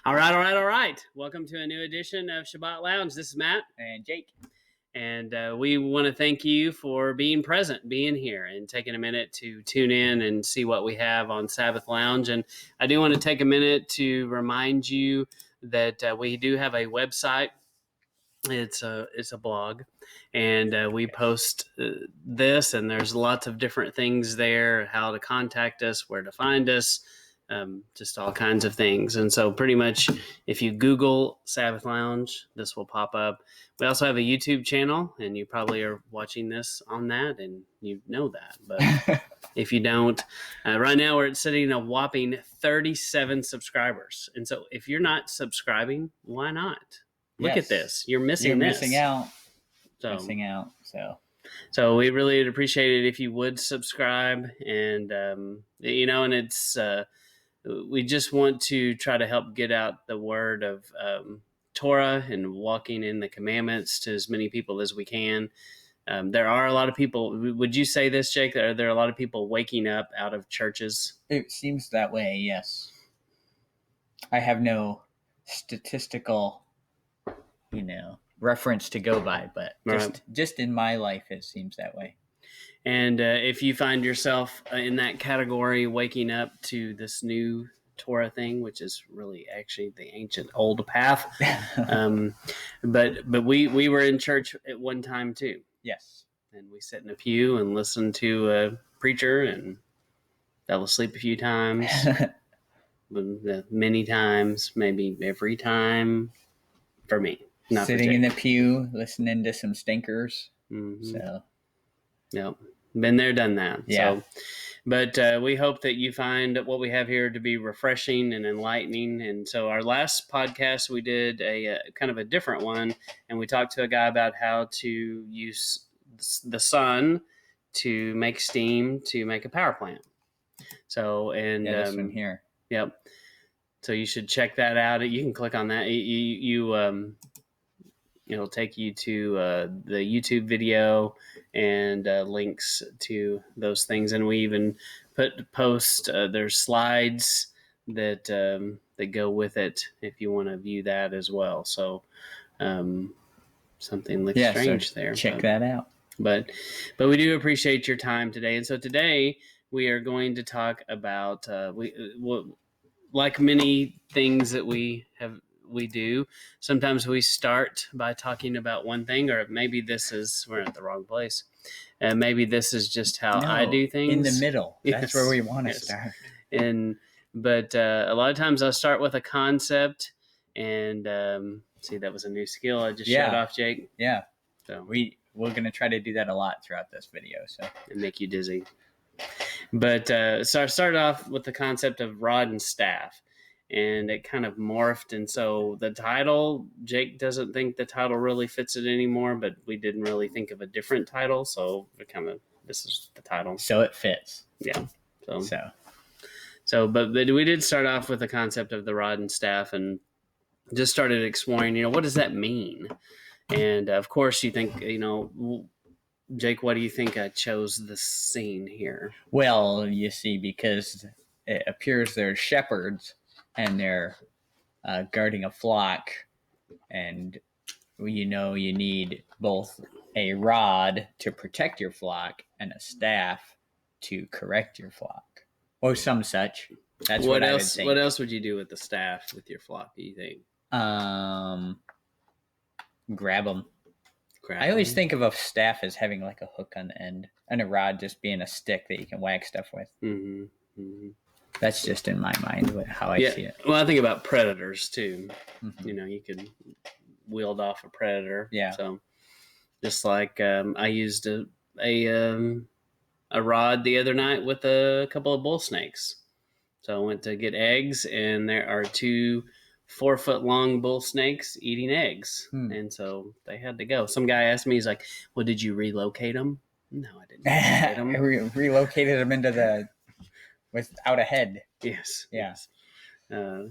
All right. Welcome to a new edition of Shabbat Lounge. This is Matt. And Jake. And we want to thank you for being present, being here, and taking a minute to tune in and see what we have on Sabbath Lounge. And I do want to take a minute to remind you that we do have a website. It's a blog, and we post this, and there's lots of different things there, how to contact us, where to find us, just all kinds of things. And so pretty much if you Google Sabbath Lounge, this will pop up. We also have a YouTube channel, and you probably are watching this on that, and you know that. But if you don't, right now we're sitting a whopping 37 subscribers. And so if you're not subscribing, why not? Look at this. You're missing this. Missing out. So we really would appreciate it if you would subscribe. And, and it's, we just want to try to help get out the word of Torah and walking in the commandments to as many people as we can. There are a lot of people. Would you say this, Jake? Are there a lot of people waking up out of churches? It seems that way, yes. I have no statistical reference to go by, but just in my life, it seems that way. And if you find yourself in that category, waking up to this new Torah thing, which is really actually the ancient old path, but we were in church at one time too. Yes, and we sat in a pew and listened to a preacher and fell asleep a few times, many times, maybe every time for me. Not sitting in the pew, listening to some stinkers. Mm-hmm. So, yep, been there, done that. Yeah. So, but we hope that you find what we have here to be refreshing and enlightening. And so, our last podcast, we did a kind of a different one, and we talked to a guy about how to use the sun to make steam to make a power plant. So, and this one here. Yep. So you should check that out. You can click on that. It'll take you to the YouTube video and links to those things. And we even post there's slides that go with it if you want to view that as well. So something looks strange there. Check that out. But we do appreciate your time today. And so today we are going to talk about like many things that we do. Sometimes we start by talking about one thing, or maybe we're at the wrong place. Maybe this is just how I do things. In the middle. That's where we want to start. But a lot of times I'll start with a concept and see, that was a new skill I just showed off, Jake. Yeah. So we're going to try to do that a lot throughout this video. So and make you dizzy. But so I started off with the concept of rod and staff. And it kind of morphed. And so the title, Jake doesn't think the title really fits it anymore, but we didn't really think of a different title. So this is the title. So it fits. Yeah. But we did start off with the concept of the rod and staff and just started exploring, what does that mean? And of course you think, Jake, what do you think I chose this scene here? Well, you see, because it appears they're shepherds, and they're guarding a flock, and you need both a rod to protect your flock and a staff to correct your flock, or some such. That's what I would think. What else would you do with the staff with your flock, do you think? Grab them. I always think of a staff as having like a hook on the end, and a rod just being a stick that you can whack stuff with. Mm-hmm. Mm-hmm. That's just in my mind how I see it. Well, I think about predators too. Mm-hmm. You could wield off a predator. Yeah. So just like I used a rod the other night with a couple of bull snakes. So I went to get eggs, and there are 2 4-foot-long bull snakes eating eggs. And so they had to go. Some guy asked me, he's like, well, did you relocate them? No, I didn't relocate them. I relocated them into without a head. Yes. Yeah.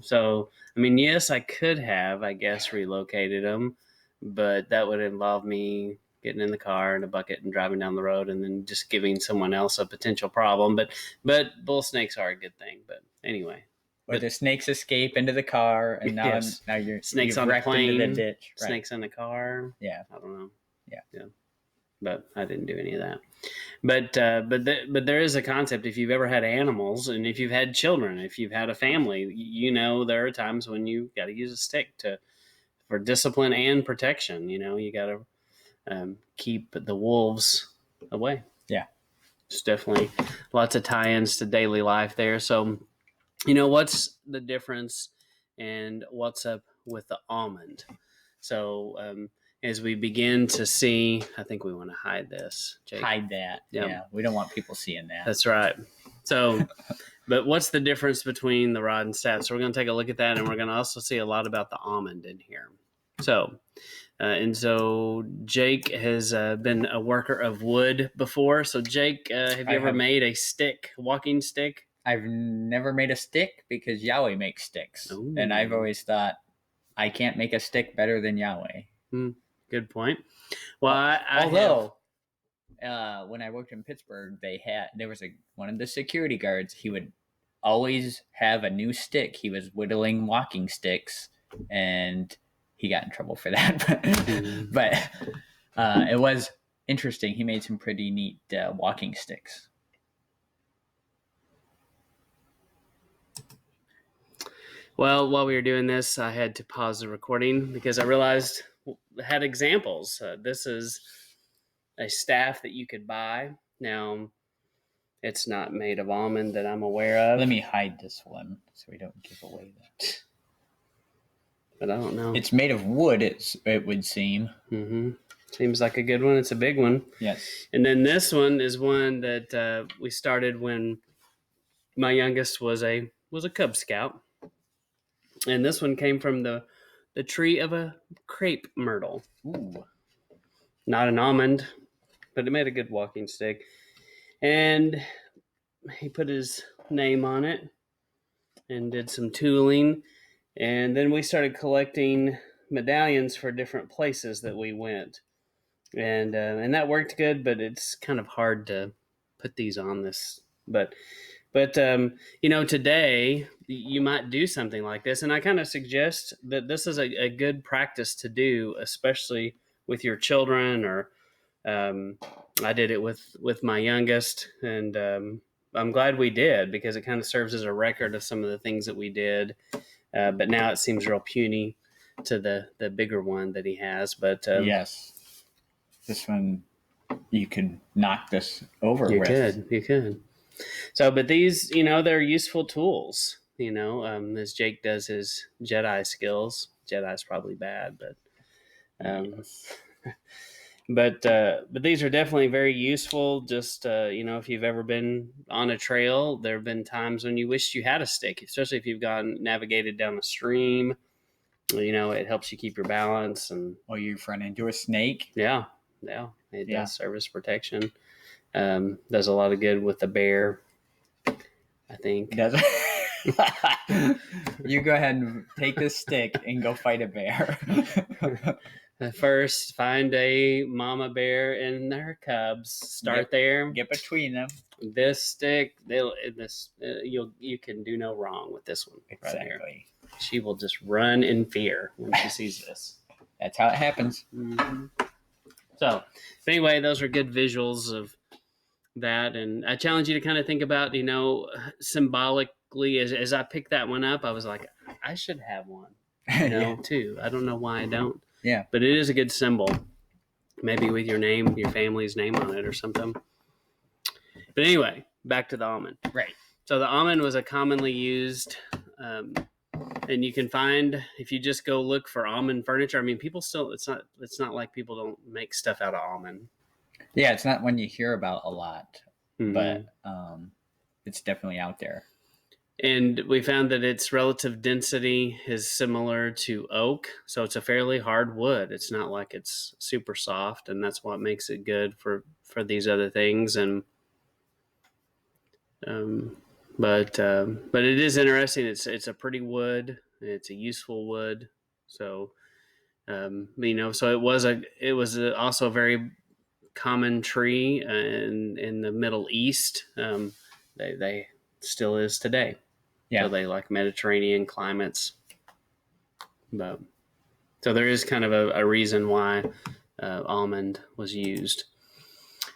So, I mean, yes, I could have, I guess, relocated them, but that would involve me getting in the car in a bucket and driving down the road and then just giving someone else a potential problem. But bull snakes are a good thing. But anyway. Or the snakes escape into the car, and now Yes. now you're Snakes you've on the wrecked into plane, the ditch. Right. snakes in the car. Yeah. I don't know. Yeah. But I didn't do any of that. But there is a concept. If you've ever had animals, and if you've had children, if you've had a family, you know there are times when you got to use a stick for discipline and protection. You know, you got to keep the wolves away. Yeah. It's definitely lots of tie-ins to daily life there. So, you know, what's the difference and what's up with the almond? So, as we begin to see, I think we want to hide this, Jake. Hide that. Yep. Yeah. We don't want people seeing that. That's right. So, but what's the difference between the rod and staff? So we're going to take a look at that, and we're going to also see a lot about the almond in here. So, so Jake has been a worker of wood before. So Jake, have you ever made a stick, walking stick? I've never made a stick because Yahuah makes sticks. Ooh. And I've always thought, I can't make a stick better than Yahuah. Good point. Well, although when I worked in Pittsburgh, there was one of the security guards. He would always have a new stick. He was whittling walking sticks, and he got in trouble for that. But it was interesting. He made some pretty neat walking sticks. Well, while we were doing this, I had to pause the recording because I realized I had examples. This is a staff that you could buy. Now, it's not made of almond that I'm aware of. Let me hide this one so we don't give away that. But I don't know. It's made of wood, it would seem. Mm-hmm. Seems like a good one. It's a big one. Yes. And then this one is one that we started when my youngest was a Cub Scout. And this one came from the tree of a crepe myrtle. Ooh. Not an almond, but it made a good walking stick. And he put his name on it and did some tooling. And then we started collecting medallions for different places that we went. And that worked good, but it's kind of hard to put these on this. But you know, today you might do something like this. And I kind of suggest that this is a good practice to do, especially with your children, or I did it with my youngest, and I'm glad we did, because it kind of serves as a record of some of the things that we did. But now it seems real puny to the bigger one that he has. But yes, this one you could knock this over with. You could. So, but these, you know, they're useful tools. You know, as Jake does his Jedi skills. Jedi's probably bad, but. Yes. But these are definitely very useful. Just you know, if you've ever been on a trail, there have been times when you wished you had a stick, especially if you've navigated down a stream. You know, it helps you keep your balance, and or you've run into a snake. Yeah, it does serve as protection. Does a lot of good with the bear, I think. Does you go ahead and take this stick and go fight a bear. First, find a mama bear and her cubs. Start there. Get between them. This stick, you can do no wrong with this one. Exactly. Right here. She will just run in fear when she sees this. That's how it happens. Mm-hmm. So, anyway, those are good visuals of that, and I challenge you to kind of think about, you know, symbolically. As I picked that one up, I was like, I should have one, you know, too. I don't know why I don't. Yeah. But it is a good symbol. Maybe with your name, your family's name on it or something. But anyway, back to the almond. Right. So the almond was a commonly used, and you can find, if you just go look for almond furniture, I mean, people still, it's not like people don't make stuff out of almond. Yeah, it's not one you hear about a lot, Mm-hmm. but it's definitely out there. And we found that its relative density is similar to oak. So it's a fairly hard wood. It's not like it's super soft, and that's what makes it good for these other things. And but it is interesting. It's a pretty wood. It's a useful wood. So you know, so it was also a very common tree in the Middle East. They still is today. Yeah. So they like Mediterranean climates. But so there is kind of a reason why almond was used.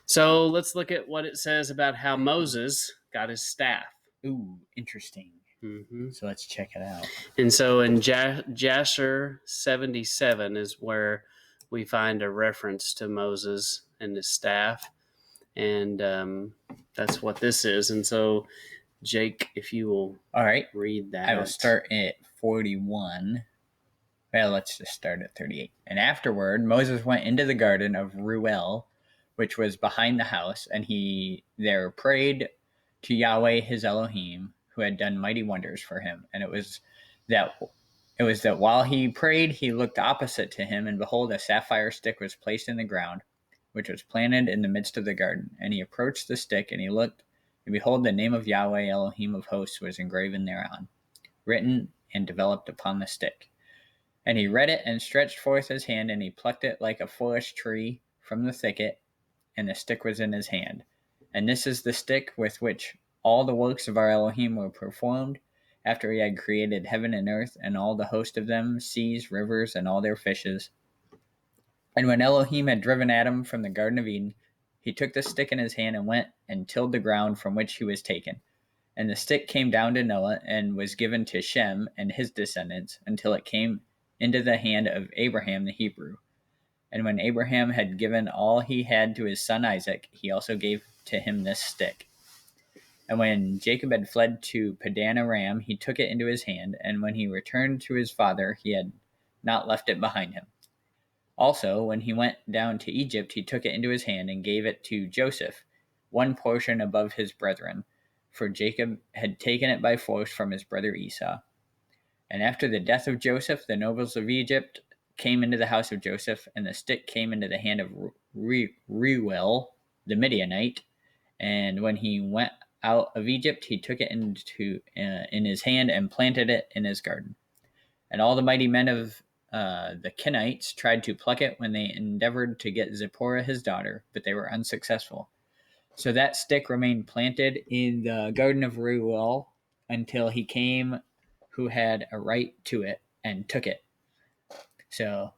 So let's look at what it says about how Moses got his staff. Ooh, interesting. Mm-hmm. So let's check it out. And so in Jasher 77 is where we find a reference to Moses and his staff. And that's what this is. And so, Jake, if you will read that. I will start at 41. Well, let's just start at 38. And afterward, Moses went into the garden of Ruel, which was behind the house, and he there prayed to Yahweh his Elohim, who had done mighty wonders for him. And it was that while he prayed, he looked opposite to him, and behold, a sapphire stick was placed in the ground, which was planted in the midst of the garden. And he approached the stick, and he looked, and behold, the name of Yahweh Elohim of hosts was engraven thereon, written and developed upon the stick. And he read it and stretched forth his hand, and he plucked it like a foolish tree from the thicket, and the stick was in his hand. And this is the stick with which all the works of our Elohim were performed, after he had created heaven and earth, and all the host of them, seas, rivers, and all their fishes. And when Elohim had driven Adam from the Garden of Eden, he took the stick in his hand and went and tilled the ground from which he was taken. And the stick came down to Noah, and was given to Shem and his descendants, until it came into the hand of Abraham the Hebrew. And when Abraham had given all he had to his son Isaac, he also gave to him this stick. And when Jacob had fled to Padan Aram, he took it into his hand, and when he returned to his father, he had not left it behind him. Also, when he went down to Egypt, he took it into his hand and gave it to Joseph, one portion above his brethren, for Jacob had taken it by force from his brother Esau. And after the death of Joseph, the nobles of Egypt came into the house of Joseph, and the stick came into the hand of Reuel, the Midianite. And when he went out of Egypt, he took it in his hand and planted it in his garden. And all the mighty men of the Kenites tried to pluck it when they endeavored to get Zipporah his daughter, but they were unsuccessful. So that stick remained planted in the garden of Reuel until he came who had a right to it and took it. So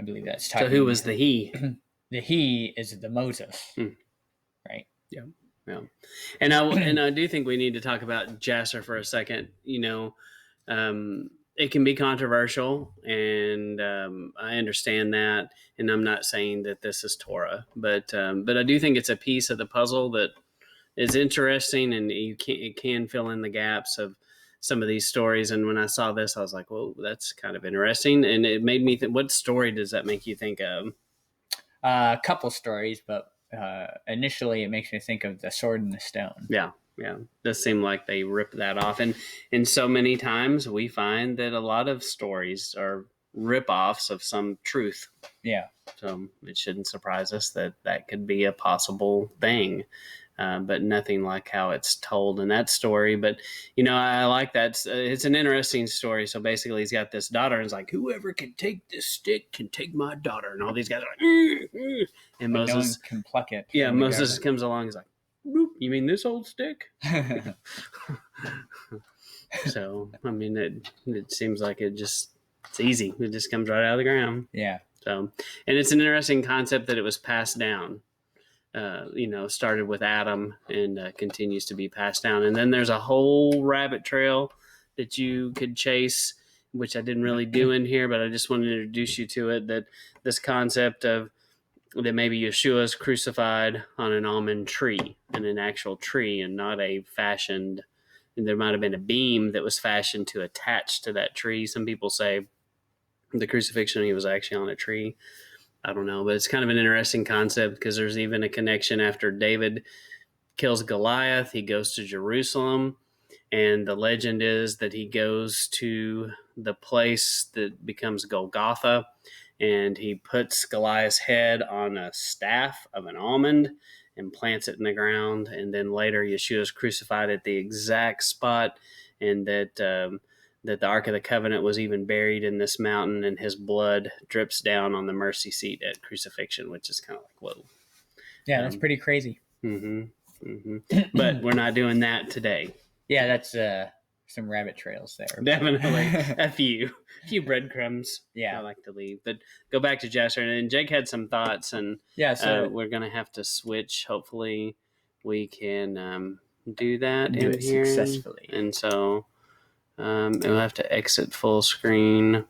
I believe that's talking. So who was the he? The he is the Moses, right? Yeah, yeah. And I do think we need to talk about Jasher for a second. It can be controversial, and I understand that. And I'm not saying that this is Torah, but I do think it's a piece of the puzzle that is interesting, and it can fill in the gaps of some of these stories. And when I saw this, I was like, "Whoa, that's kind of interesting." And it made me think, what story does that make you think of? A couple stories, but initially it makes me think of the sword and the stone. Yeah. It does seem like they rip that off. And so many times we find that a lot of stories are rip-offs of some truth. Yeah. So it shouldn't surprise us that could be a possible thing. But nothing like how it's told in that story. But, I like that. It's an interesting story. So basically he's got this daughter, and he's like, whoever can take this stick can take my daughter. And all these guys are like, and Moses, no one can pluck it. Yeah, Moses comes along. He's like, you mean this old stick? So, I mean, it seems like it's easy. It just comes right out of the ground. Yeah. So, and it's an interesting concept that it was passed down. Started with Adam and continues to be passed down. And then there's a whole rabbit trail that you could chase, which I didn't really do in here, but I just wanted to introduce you to it, that this concept of that maybe Yeshua is crucified on an almond tree, and an actual tree, and not a fashioned, and there might have been a beam that was fashioned to attach to that tree. Some people say the crucifixion, he was actually on a tree. I don't know, but it's kind of an interesting concept, because there's even a connection after David kills Goliath. He goes to Jerusalem, and the legend is that he goes to the place that becomes Golgotha, and he puts Goliath's head on a staff of an almond and plants it in the ground. And then later Yeshua is crucified at the exact spot, and that the Ark of the Covenant was even buried in this mountain, and his blood drips down on the mercy seat at crucifixion, which is kind of like, whoa. Yeah, that's pretty crazy. But we're not doing that today. Yeah, that's some rabbit trails there. Definitely a few breadcrumbs. Yeah. I like to leave, but go back to Jasper, and Jake had some thoughts, and Yeah, so we're gonna have to switch. Hopefully, we can do that do in it here successfully. and so we'll have to exit full screen,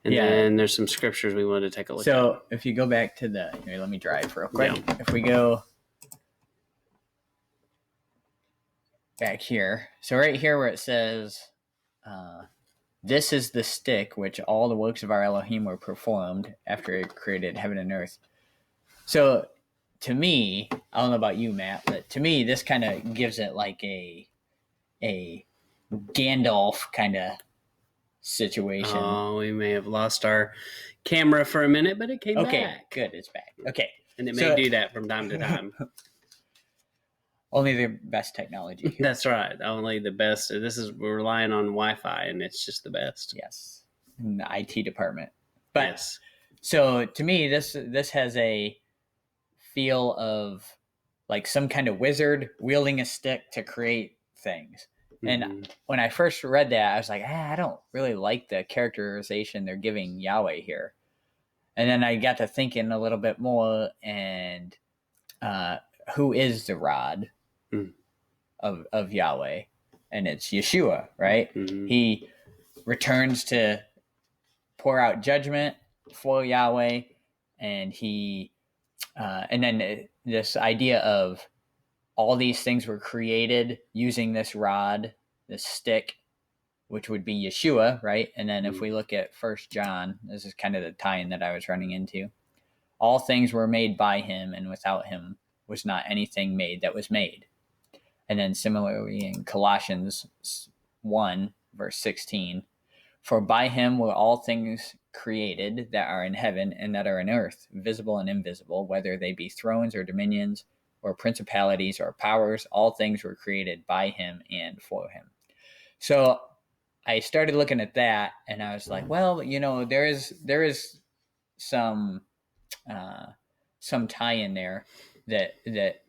and then there's some scriptures we wanted to take a look at. So if you go back to here, let me drive real quick. Yeah. If we go back here, so right here where it says, this is the stick which all the works of our Elohim were performed after it created heaven and earth. So to me, I don't know about you, Matt, but to me, this kind of gives it like a Gandalf kind of situation. Oh, we may have lost our camera for a minute, but it came back. Okay, good, it's back. Okay. And it may do that from time to time. Only the best technology. That's right. Only the best. We're relying on Wi-Fi, and it's just the best. Yes. In the IT department. But yes. So to me, this has a feel of like some kind of wizard wielding a stick to create things. Mm-hmm. And when I first read that, I was like, I don't really like the characterization they're giving Yahweh here. And then I got to thinking a little bit more, and who is the rod of Yahweh? And it's Yeshua, right? Mm-hmm. He returns to pour out judgment for Yahweh, and he and then this idea of all these things were created using this rod, this stick, which would be Yeshua, right? And then if we look at 1 John, this is kind of the tie-in that I was running into. All things were made by him, and without him was not anything made that was made. And then similarly in Colossians 1, verse 16, for by him were all things created that are in heaven and that are in earth, visible and invisible, whether they be thrones or dominions or principalities or powers, all things were created by him and for him. So I started looking at that, and I was like, well, there is some tie-in there that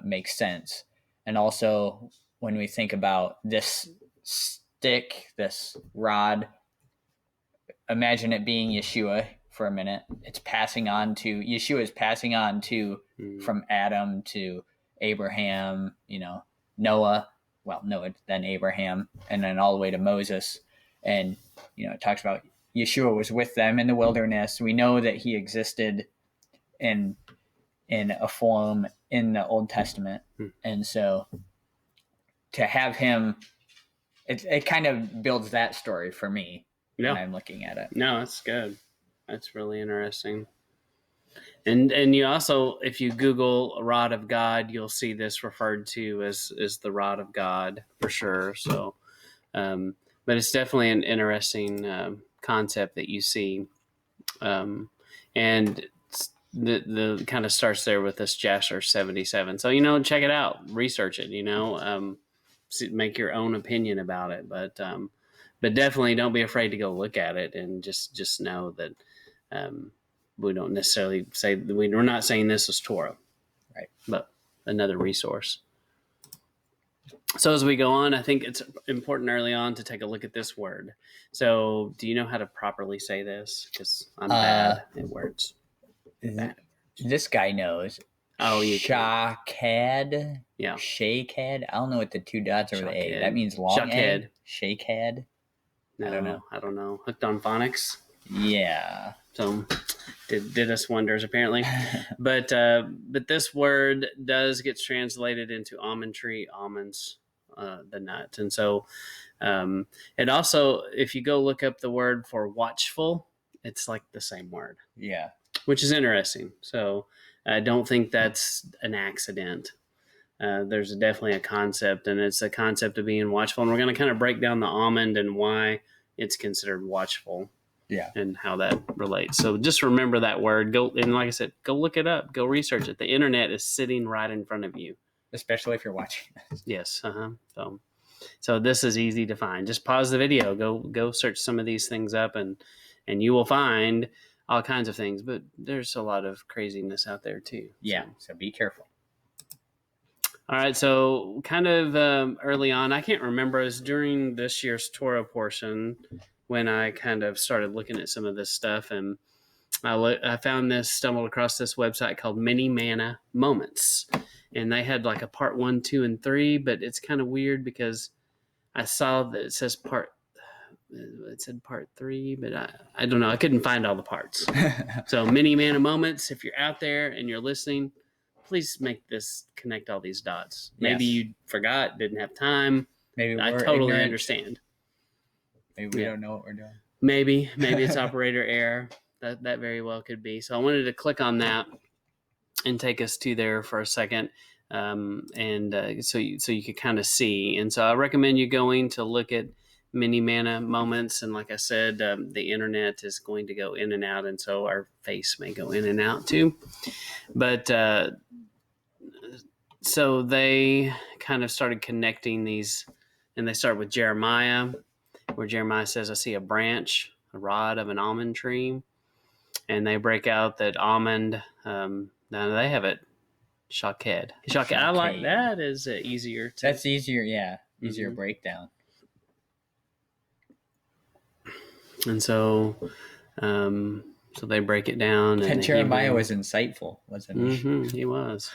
makes sense. And also when we think about this stick, this rod, imagine it being Yeshua for a minute. Yeshua is passing on to from Adam to Abraham, Noah, then Abraham, and then all the way to Moses. And, it talks about Yeshua was with them in the wilderness. We know that he existed in a form in the Old Testament. And so to have him, it kind of builds that story for me when I'm looking at it. No, that's good. That's really interesting. And you also, if you Google a rod of God, you'll see this referred to as the rod of God for sure. So, but it's definitely an interesting concept that you see. And the kind of starts there with this Jasher 77. So, check it out, research it, make your own opinion about it. But definitely don't be afraid to go look at it, and just know that we don't necessarily say that we're not saying this is Torah, right? But another resource. So as we go on, I think it's important early on to take a look at this word. So do you know how to properly say this? Because I'm bad at words. This guy knows. Oh, you Shakad. Yeah. Shakad. I don't know what the two dots over the A. That means long A. Shakad. No, I don't know. Hooked on phonics. Yeah. So did us wonders apparently. But this word gets translated into almond tree, almonds, the nut. And so it also, if you go look up the word for watchful, it's like the same word. Yeah. Which is interesting. So I don't think that's an accident. There's definitely a concept, and it's a concept of being watchful. And we're going to kind of break down the almond and why it's considered watchful. Yeah. And how that relates. So just remember that word. Go, and like I said, go look it up. Go research it. The internet is sitting right in front of you. Especially if you're watching. Yes. So this is easy to find. Just pause the video. Go search some of these things up, and you will find all kinds of things. But there's a lot of craziness out there too. Yeah. So be careful. All right, so kind of early on, I can't remember, it was during this year's Torah portion when I kind of started looking at some of this stuff, and I stumbled across this website called Mini Manna Moments, and they had like a part 1, 2, and 3, but it's kind of weird because I saw that it said part 3, but I don't know. I couldn't find all the parts. So Mini Manna Moments, if you're out there and you're listening, please connect all these dots. Maybe you forgot, didn't have time. Maybe I we're totally ignorant. understand. Maybe we don't know what we're doing. Maybe it's operator error. That very well could be. So I wanted to click on that and take us to there for a second, so you could kind of see. And so I recommend you going to look at Mini Manna Moments. And like I said, the internet is going to go in and out, and so our face may go in and out too. But so they kind of started connecting these, and they start with Jeremiah, where Jeremiah says, I see a branch, a rod of an almond tree. And they break out that almond, now they have it, shaked. I like that is easier. That's easier, yeah. Easier breakdown. And so they break it down. And Jeremiah was insightful, wasn't he? He was.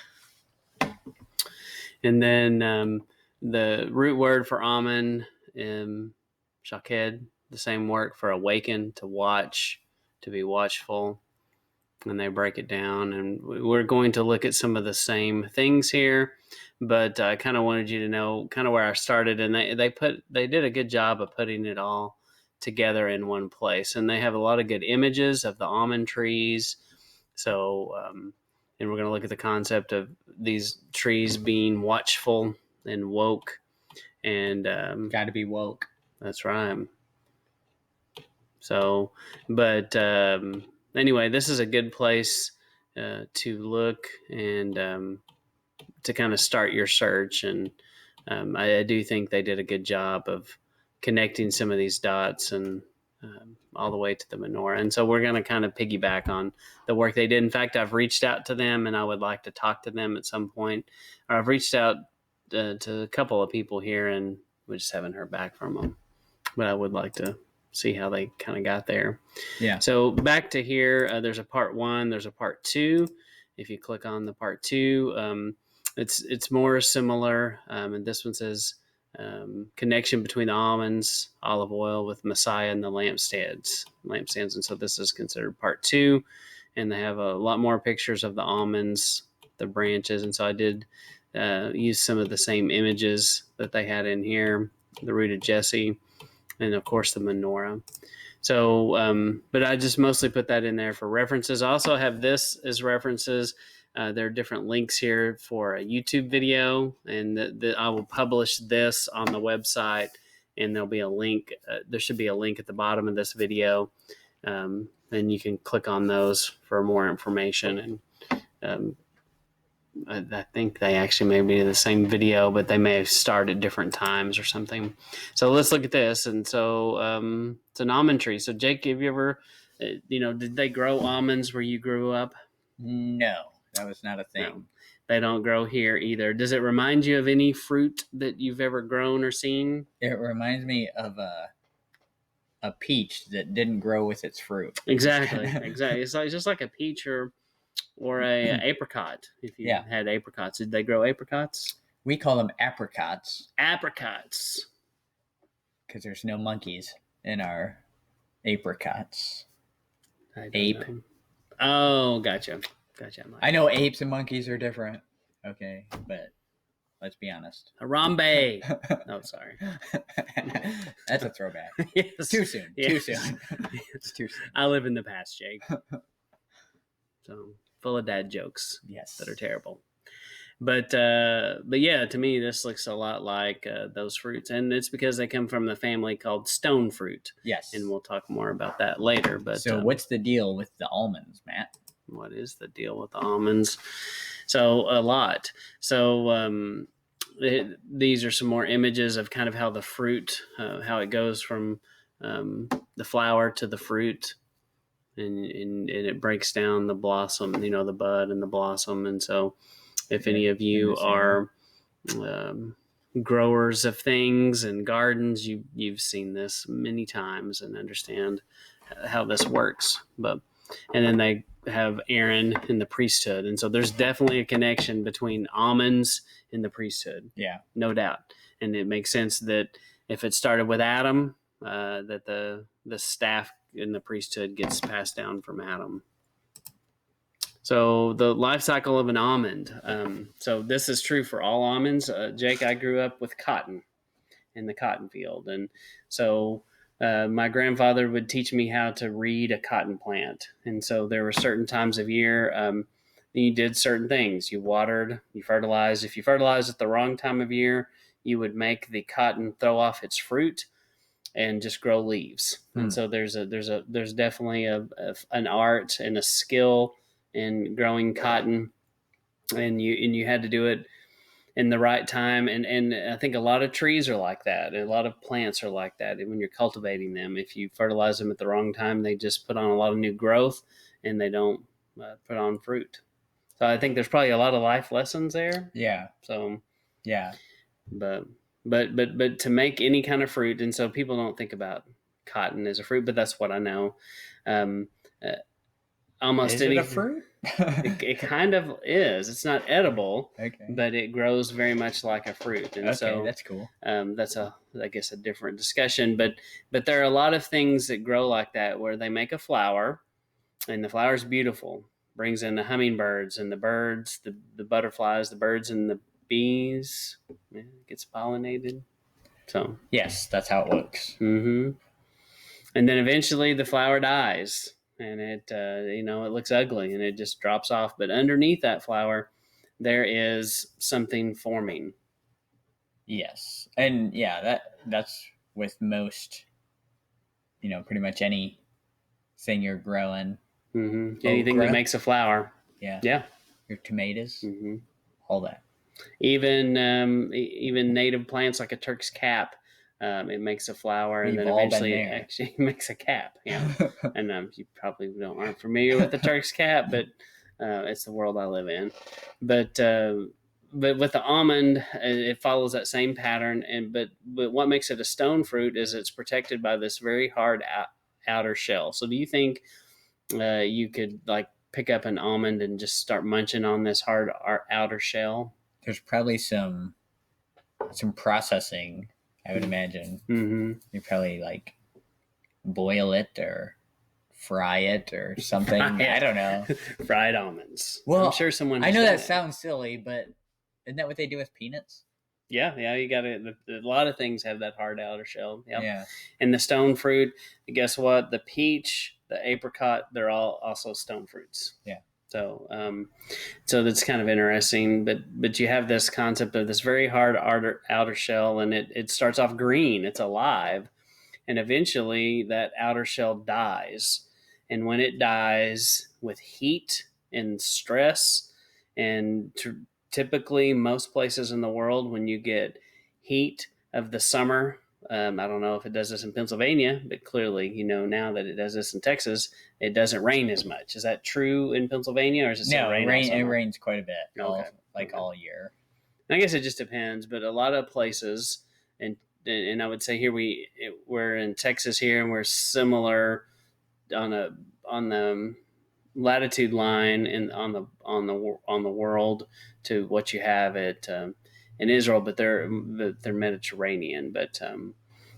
And then the root word for almond, shaked, the same work for awaken, to watch, to be watchful. And they break it down. And we're going to look at some of the same things here. But I kind of wanted you to know kind of where I started. And they did a good job of putting it all together in one place. And they have a lot of good images of the almond trees. So, and we're going to look at the concept of these trees being watchful and woke. And got to be woke. That's right. So, but anyway, this is a good place to look and to kind of start your search. And I do think they did a good job of connecting some of these dots and all the way to the menorah. And so we're going to kind of piggyback on the work they did. In fact, I've reached out to them and I would like to talk to them at some point. Or I've reached out to a couple of people here and we just haven't heard back from them. But I would like to see how they kind of got there. Yeah. So back to here, there's a part 1, there's a part 2. If you click on the part 2, it's more similar. And this one says connection between the almonds, olive oil with Messiah and the lampstands. And so this is considered part 2. And they have a lot more pictures of the almonds, the branches. And so I did use some of the same images that they had in here, the root of Jesse, and of course the menorah. So, but I just mostly put that in there for references. I also have this as references. There are different links here for a YouTube video, and I will publish this on the website, and there'll be a link. There should be a link at the bottom of this video, and you can click on those for more information. And I think they actually may be the same video, but they may have started at different times or something. So let's look at this. And so it's an almond tree. So Jake, have you ever, did they grow almonds where you grew up? No, that was not a thing. No, they don't grow here either. Does it remind you of any fruit that you've ever grown or seen? It reminds me of a peach that didn't grow with its fruit. Exactly. It's just like a peach or a apricot. If you had apricots, did they grow apricots? We call them apricots. Apricots. Because there's no monkeys in our apricots. Ape. Know. Oh, gotcha. I know apes and monkeys are different. Okay, but let's be honest. Harambe. Oh, sorry. That's a throwback. Yes. Too soon. Yes. Too soon. It's too soon. I live in the past, Jake. So full of dad jokes. Yes. That are terrible. But yeah, to me, this looks a lot like those fruits. And it's because they come from the family called stone fruit. Yes. And we'll talk more about that later. But so what's the deal with the almonds, Matt? What is the deal with the almonds? So a lot. So these are some more images of kind of how the fruit, how it goes from the flower to the fruit. And it breaks down the blossom, the bud and the blossom. And so if any of you are growers of things and gardens, you've seen this many times and understand how this works. And then they have Aaron in the priesthood, and so there's definitely a connection between almonds and the priesthood. Yeah, no doubt. And it makes sense that if it started with Adam, that the staff in the priesthood gets passed down from Adam. So the life cycle of an almond. So this is true for all almonds. Jake, I grew up with cotton in the cotton field. And so my grandfather would teach me how to read a cotton plant. And so there were certain times of year you did certain things. You watered, you fertilized. If you fertilized at the wrong time of year, you would make the cotton throw off its fruit and just grow leaves. And so there's definitely an art and a skill in growing cotton, and you had to do it in the right time. And I think a lot of trees are like that. A lot of plants are like that. And when you're cultivating them, if you fertilize them at the wrong time, they just put on a lot of new growth and they don't put on fruit. So I think there's probably a lot of life lessons there. Yeah. So yeah. But to make any kind of fruit, and so people don't think about cotton as a fruit, but that's what I know. Almost Is any it a fruit? it kind of is. It's not edible, Okay. but it grows very much like a fruit. And Okay, so that's cool. That's I guess a different discussion. But there are a lot of things that grow like that where they make a flower, and the flower is beautiful, brings in the hummingbirds and the birds, the butterflies, the birds and the bees. Yeah, it gets pollinated. So yes, that's how it works. Mm-hmm. And then eventually the flower dies, and it it looks ugly and it just drops off. But underneath that flower, there is something forming. Yes, and yeah, that's with most, pretty much anything you're growing. Mm-hmm. Anything that makes a flower. Yeah. Yeah. Your tomatoes, Mm-hmm. all that. Even native plants like a Turk's cap, it makes a flower, and then eventually it actually makes a cap. Yeah, and you probably aren't familiar with the Turk's cap, but it's the world I live in. But with the almond, it follows that same pattern. But what makes it a stone fruit is it's protected by this very hard outer shell. So do you think you could pick up an almond and just start munching on this hard outer shell? There's probably some processing, I would imagine. Mm-hmm. You probably boil it or fry it or something. I don't know. Fried almonds. Well, I'm sure someone. I know that sounds silly, but isn't that what they do with peanuts? Yeah. You got it. A lot of things have that hard outer shell. Yep. Yeah. And the stone fruit. Guess what? The peach, the apricot, they're all also stone fruits. Yeah. So, so that's kind of interesting. But you have this concept of this very hard outer shell, and it starts off green. It's alive, and eventually that outer shell dies. And when it dies with heat and stress, and typically most places in the world, when you get heat of the summer, I don't know if it does this in Pennsylvania, but clearly, now that it does this in Texas, it doesn't rain as much. Is that true in Pennsylvania, or is it still rain? It rains quite a bit, all year. I guess it just depends, but a lot of places, and I would say here we're in Texas here, and we're similar on the latitude line and on the world to what you have in Israel, but they're Mediterranean,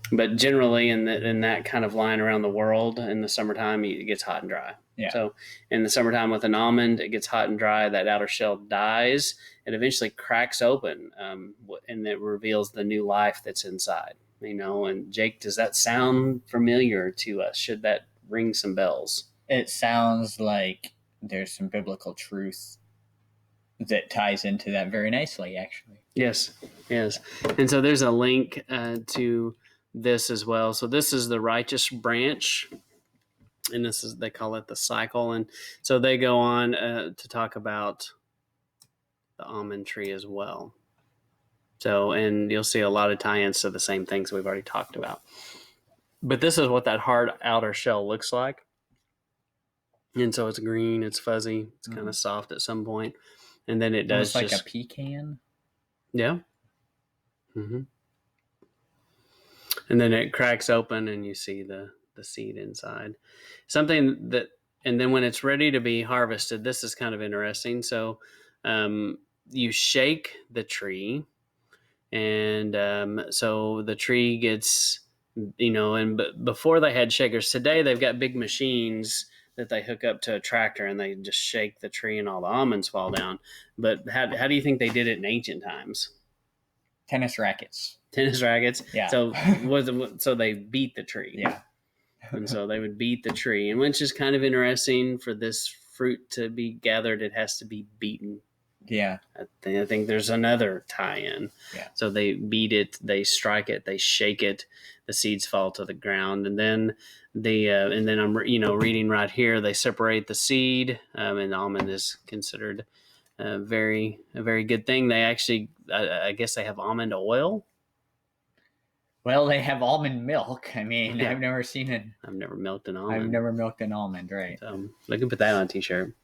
but generally in that kind of line around the world in the summertime, it gets hot and dry. Yeah. So in the summertime with an almond, it gets hot and dry. That outer shell dies. It eventually cracks open, and it reveals the new life that's inside. And Jake, does that sound familiar to us? Should that ring some bells? It sounds like there's some biblical truth that ties into that very nicely, actually. Yes. And so there's a link to this as well. So this is the righteous branch, and they call it the cycle. And so they go on to talk about the almond tree as well. So, and you'll see a lot of tie-ins to the same things we've already talked about. But this is what that hard outer shell looks like. And so it's green, it's fuzzy, it's kind of soft at some point. And then it does almost like a pecan. Yeah. Mm-hmm. And then it cracks open and you see the seed inside. Something that, and then when it's ready to be harvested, this is kind of interesting. So you shake the tree, and so the tree gets, and before they had shakers. Today they've got big machines that they hook up to a tractor and they just shake the tree and all the almonds fall down. But how do you think they did it in ancient times? Tennis rackets. Yeah. So they beat the tree. Yeah. And so they would beat the tree, and which is kind of interesting. For this fruit to be gathered, it has to be beaten. Yeah. I think there's another tie-in. Yeah. So they beat it, they strike it, they shake it, the seeds fall to the ground, and then I'm reading right here, they separate the seed, and almond is considered a very good thing. They actually, I guess, they have almond oil. Well, they have almond milk. I mean, Yeah. I've never seen it. I've never milked an almond. I've never milked an almond, right? So they can put that on a t-shirt.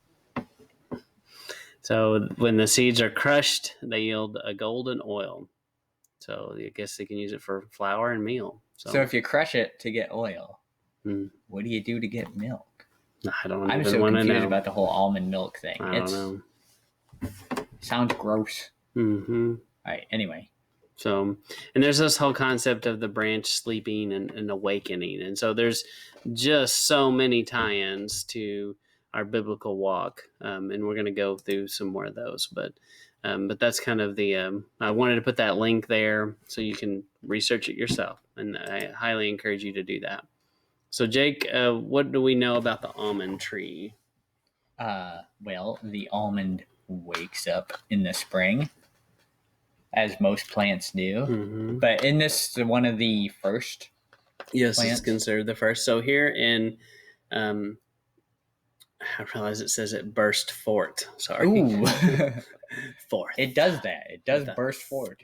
So when the seeds are crushed, they yield a golden oil. So I guess they can use it for flour and meal. So if you crush it to get oil, what do you do to get milk? I don't know. I'm so confused about the whole almond milk thing. I don't know. Sounds gross. Mm-hmm. All right, anyway. So, and there's this whole concept of the branch sleeping and awakening. And so there's just so many tie-ins to our biblical walk. And we're going to go through some more of those. But that's kind of I wanted to put that link there so you can research it yourself. And I highly encourage you to do that. So, Jake, what do we know about the almond tree? Well, the almond wakes up in the spring, as most plants do. Mm-hmm. But isn't this one of the first? Yes, plants? It's considered the first. So here in, I realize it says it burst forth. Sorry. Ooh. Forth. It does that. It does burst forth.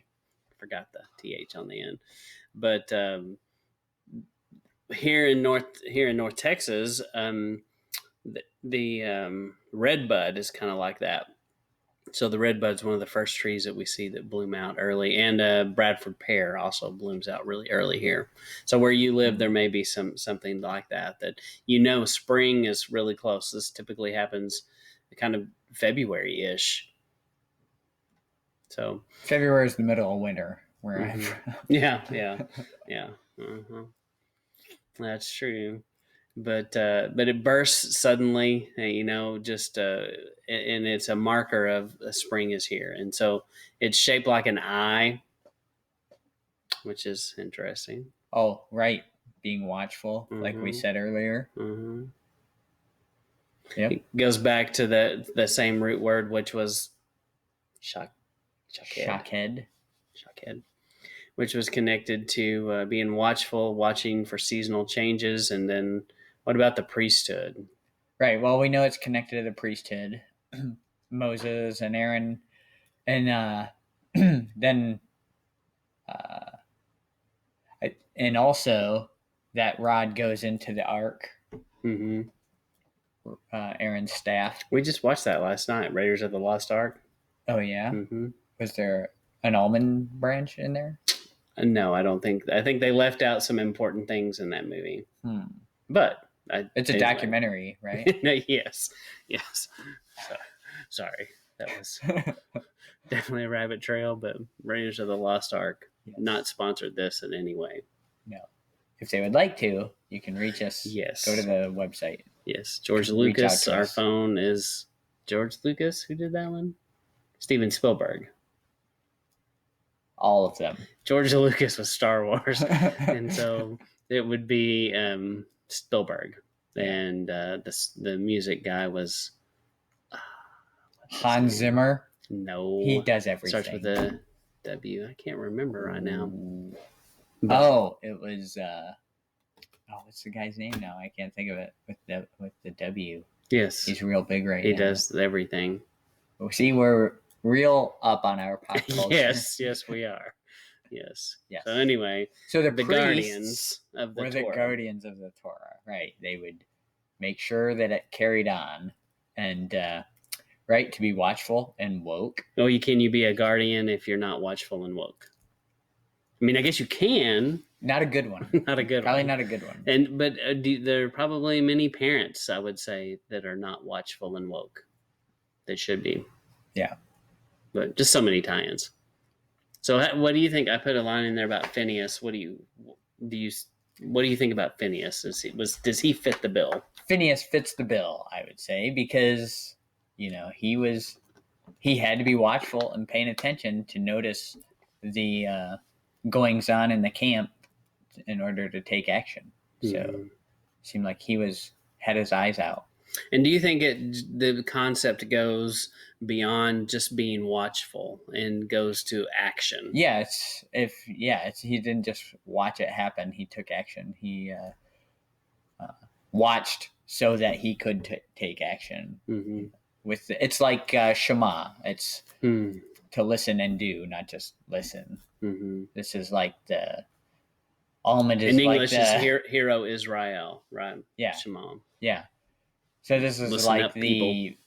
Forgot the TH on the end. But here in North Texas, the red bud is kind of like that. So the red bud's one of the first trees that we see that bloom out early, and Bradford pear also blooms out really early here. So where you live, there may be something like that spring is really close. This typically happens kind of February-ish. So February is the middle of winter where I'm from. Yeah. Uh-huh. That's true. But it bursts suddenly, and it's a marker of spring is here. And so it's shaped like an eye, which is interesting. Oh, right. Being watchful, like we said earlier. Mm-hmm. Yep. It goes back to the same root word, which was shockhead, which was connected to being watchful, watching for seasonal changes. And then what about the priesthood? Right. Well, we know it's connected to the priesthood, Moses and Aaron, and then, and also that rod goes into the ark. Mm-hmm. Aaron's staff. We just watched that last night, Raiders of the Lost Ark. Oh yeah. Mm-hmm. Was there an almond branch in there? No, I don't think. I think they left out some important things in that movie. But it's a documentary, right? No, yes. Sorry, that was definitely a rabbit trail. But Raiders of the Lost Ark, not sponsored this in any way. No. If they would like to, you can reach us. Yes. Go to the website. Yes, George Lucas. Our phone is George Lucas. Who did that one? Steven Spielberg. All of them. George Lucas was Star Wars, and so it would be Spielberg, and the music guy was Hans Zimmer. No, he does everything. Starts with a W. I can't remember right now. It was. What's the guy's name now? I can't think of it with the W. Yes, he's real big right now. He does everything. See, we're real up on our pop culture. Yes, we are. Yes. So anyway, so the guardians of the Torah. The guardians of the Torah, right? They would make sure that it carried on, and to be watchful and woke. Oh, can you be a guardian if you're not watchful and woke? I mean, I guess you can. Not a good one. Not a good Probably one. not a good one. But there are probably many parents, I would say, that are not watchful and woke. They should be. Yeah. But just so many tie-ins. So what do you think? I put a line in there about Phineas. What do you think about Phineas? Does he fit the bill? Phineas fits the bill, I would say, because he had to be watchful and paying attention to notice the goings on in the camp in order to take action. So it seemed like he had his eyes out. And do you think the concept goes beyond just being watchful and goes to action? Yeah, he didn't just watch it happen. He took action. He watched so that he could take action. Mm-hmm. It's like Shema. It's to listen and do, not just listen. Mm-hmm. This is like the almond is in English like is Hero Israel, right? Yeah. Shema. Yeah. So this is Listen like up, the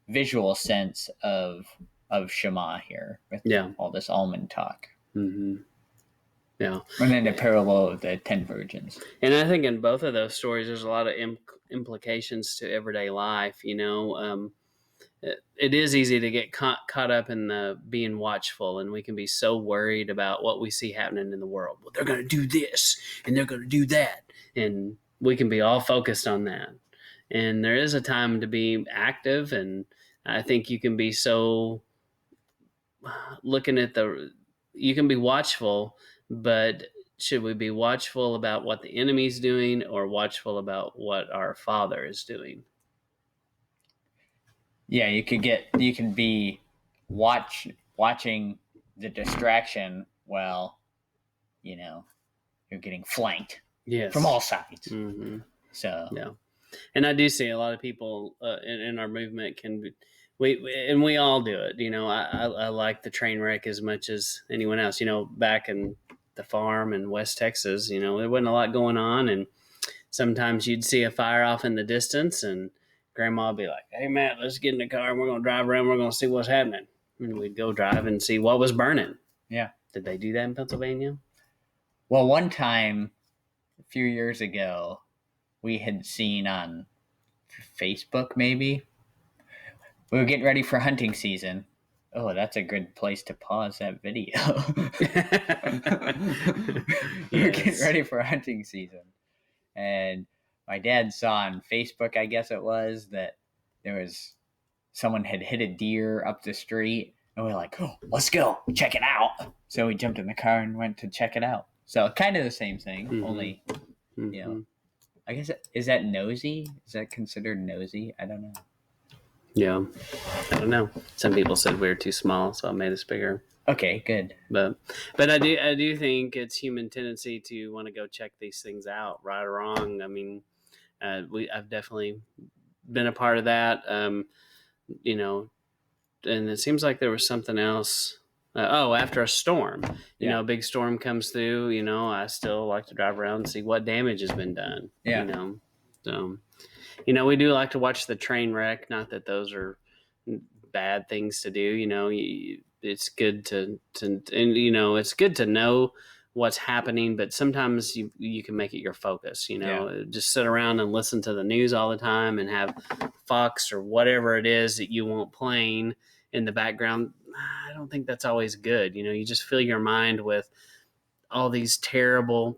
visual sense of Shema here with all this almond talk. Mm-hmm. Yeah. And then the parallel of the 10 virgins. And I think in both of those stories, there's a lot of implications to everyday life. It is easy to get caught up in the being watchful, and we can be so worried about what we see happening in the world. Well, they're going to do this and they're going to do that. And we can be all focused on that. And there is a time to be active. And I think you can be so looking at you can be watchful, but should we be watchful about what the enemy's doing or watchful about what our Father is doing? Yeah, you can be watching the distraction while, you're getting flanked from all sides. Mm-hmm. So yeah, and I do see a lot of people in our movement we all do it. I like the train wreck as much as anyone else. Back in the farm in West Texas, there wasn't a lot going on, and sometimes you'd see a fire off in the distance, and Grandma would be like, "Hey, Matt, let's get in the car and we're going to drive around. We're going to see what's happening." And we'd go drive and see what was burning. Yeah. Did they do that in Pennsylvania? Well, one time, a few years ago, we had seen on Facebook, maybe, we were getting ready for hunting season. Oh, that's a good place to pause that video. We were getting ready for hunting season. And my dad saw on Facebook, I guess it was, that someone had hit a deer up the street. And we were like, oh, let's go check it out. So we jumped in the car and went to check it out. So kind of the same thing, only, I guess, is that nosy? Is that considered nosy? I don't know. Yeah, I don't know. Some people said we were too small, so I made us bigger. Okay, good. But I do think it's human tendency to want to go check these things out, right or wrong. I mean, I've definitely been a part of that. And it seems like there was something else. After a storm, a big storm comes through. I still like to drive around and see what damage has been done. Yeah. So. We do like to watch the train wreck. Not that those are bad things to do. It's good to it's good to know what's happening, but sometimes you can make it your focus. Just sit around and listen to the news all the time and have Fox or whatever it is that you want playing in the background. I don't think that's always good. You just fill your mind with all these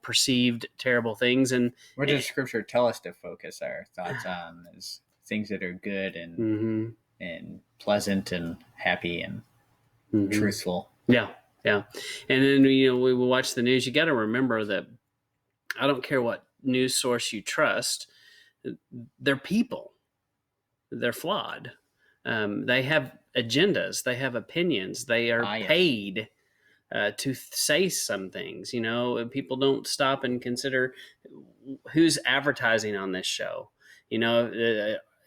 perceived terrible things. And what does Scripture tell us to focus our thoughts on? Is things that are good and and pleasant and happy and truthful. Yeah. And then we will watch the news. You got to remember that I don't care what news source you trust. They're people. They're flawed. They have agendas. They have opinions. They are paid to say some things. People don't stop and consider who's advertising on this show.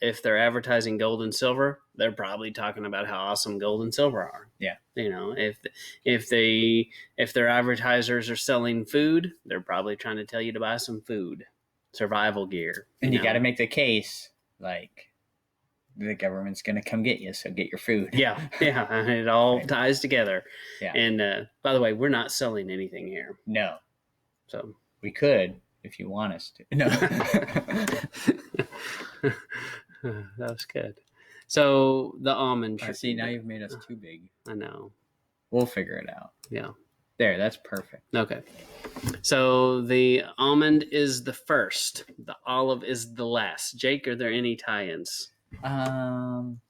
If they're advertising gold and silver, they're probably talking about how awesome gold and silver are. Yeah. If their advertisers are selling food, they're probably trying to tell you to buy some food, survival gear. And you got to make the case, like, the government's going to come get you, so get your food. Yeah. It all Right. ties together. Yeah. And by the way, we're not selling anything here. No. So we could if you want us to. No. That was good. So the almond tree. See, now you've made us too big. I know. We'll figure it out. Yeah. There, that's perfect. Okay. So the almond is the first. The olive is the last. Jake, are there any tie-ins? Can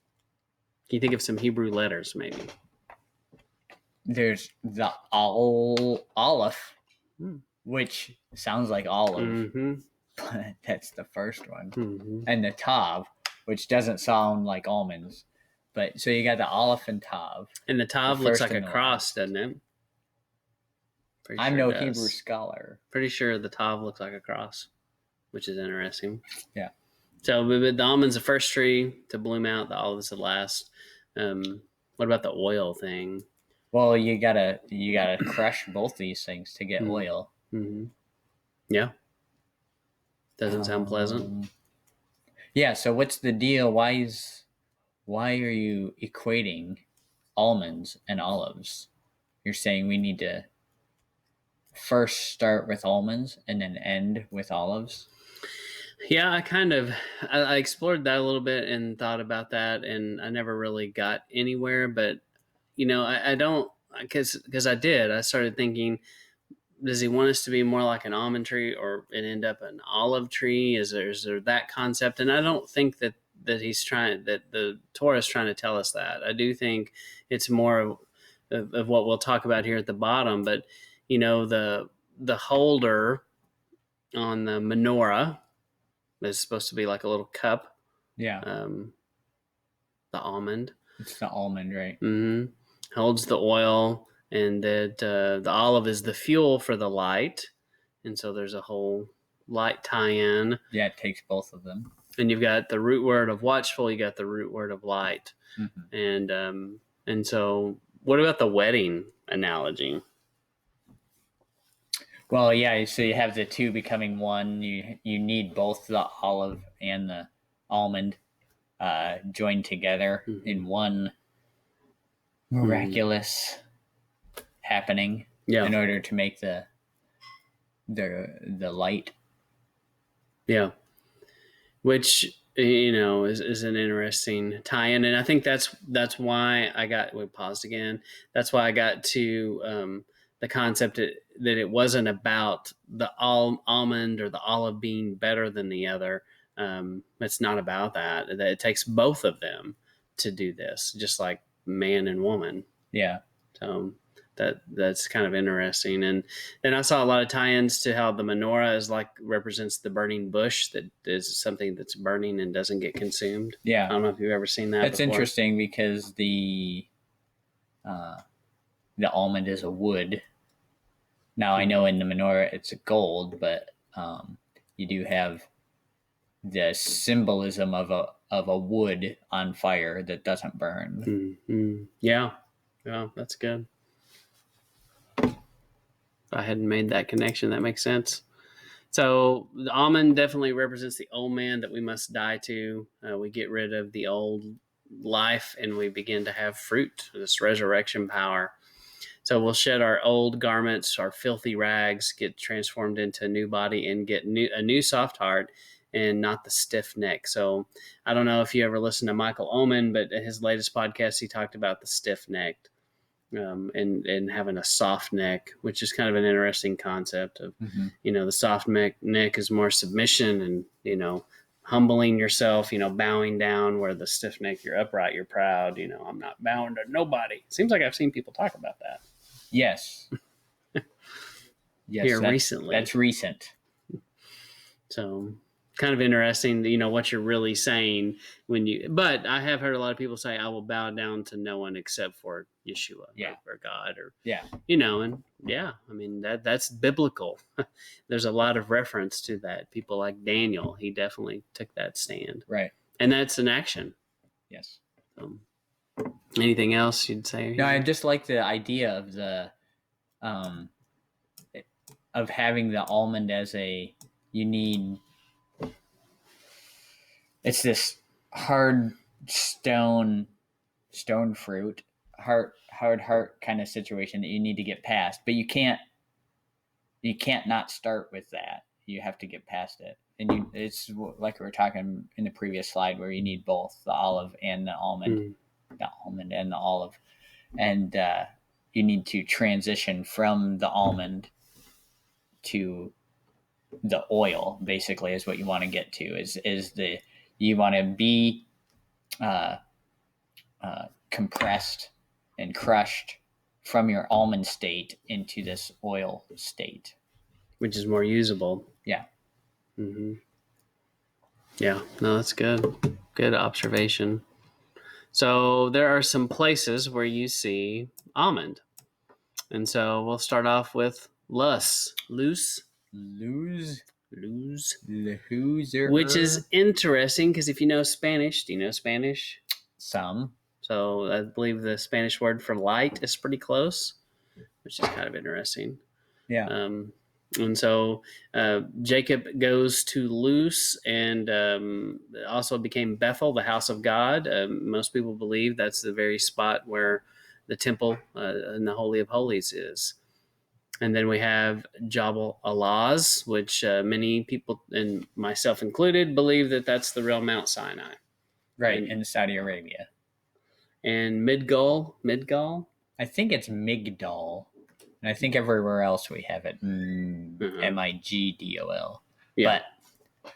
you think of some Hebrew letters, maybe? There's the olive, Hmm. which sounds like olive, Mm-hmm. but that's the first one. Mm-hmm. And the tav, which doesn't sound like almonds. But so you got the olive and tav. And the tav The looks first like a and the cross, last. doesn't it? Pretty I'm sure no it does. Hebrew scholar. Pretty sure the tav looks like a cross, which is interesting. Yeah. So but the almond's the first tree to bloom out. The olive is the last. What about the oil thing? Well, you gotta crush both these things to get oil. Mm-hmm. Yeah. Doesn't sound pleasant. Yeah. So what's the deal? Why are you equating almonds and olives? You're saying we need to first start with almonds and then end with olives? Yeah, I explored that a little bit and thought about that, and I never really got anywhere. But I don't, because I started thinking, does he want us to be more like an almond tree or it end up an olive tree? Is there that concept? And I don't think that the Torah is trying to tell us that. I do think it's more of what we'll talk about here at the bottom. But the holder on the menorah is supposed to be like a little cup. Yeah. The almond. It's the almond, right? Mm-hmm. Holds the oil, and that the olive is the fuel for the light, and so there's a whole light tie-in. Yeah, it takes both of them. And you've got the root word of watchful, you got the root word of light, Mm-hmm. and so what about the wedding analogy? Well, yeah. So you have the two becoming one. You need both the olive and the almond joined together in one miraculous happening in order to make the light. Yeah, which is an interesting tie-in, and I think that's why we paused again. That's why I got to the concept that it wasn't about the almond or the olive being better than the other. It's not about that. That it takes both of them to do this, just like man and woman. Yeah. So that's kind of interesting. And then I saw a lot of tie-ins to how the menorah represents the burning bush that is something that's burning and doesn't get consumed. Yeah. I don't know if you've ever seen that. That's before. Interesting because the almond is a wood. Now I know in the menorah it's a gold, but you do have the symbolism of a wood on fire that doesn't burn. Mm-hmm. Yeah, that's good. I hadn't made that connection. That makes sense. So the almond definitely represents the old man that we must die to. We get rid of the old life and we begin to have fruit, this resurrection power. So we'll shed our old garments, our filthy rags, get transformed into a new body and get a new soft heart and not the stiff neck. So I don't know if you ever listened to Michael Oman, but in his latest podcast, he talked about the stiff neck. And having a soft neck, which is kind of an interesting concept of, the soft neck is more submission and, humbling yourself, bowing down, where the stiff neck, you're upright, you're proud, I'm not bowing to nobody. Seems like I've seen people talk about that. Yes. Here recently. That's recent. So kind of interesting, what you're really saying but I have heard a lot of people say, I will bow down to no one except for Yeshua or God and I mean, that's biblical. There's a lot of reference to that. People like Daniel, he definitely took that stand. Right. And that's an action. Yes. Anything else you'd say? No, I just like the idea of of having the almond as it's this hard stone fruit, hard heart kind of situation that you need to get past, but you can't not start with that. You have to get past it, and it's like we were talking in the previous slide where you need both the olive and the almond, the almond and the olive, and you need to transition from the almond to the oil. Basically, is what you want to get to. You want to be compressed and crushed from your almond state into this oil state, which is more usable. Yeah. Mm-hmm. Yeah, no, that's good. Good observation. So there are some places where you see almond. And so we'll start off with luz, which is interesting because if you know Spanish, do you know Spanish? Some. So I believe the Spanish word for light is pretty close, which is kind of interesting. Yeah. And so Jacob goes to Luz, and also became Bethel, the house of God. Most people believe that's the very spot where the temple and the Holy of Holies is. And then we have Jabal-LUZ, which many people, and myself included, believe that that's the real Mount Sinai. Right, in Saudi Arabia. And Midgal? I think it's Migdal. And I think everywhere else we have it Migdol. Yeah. But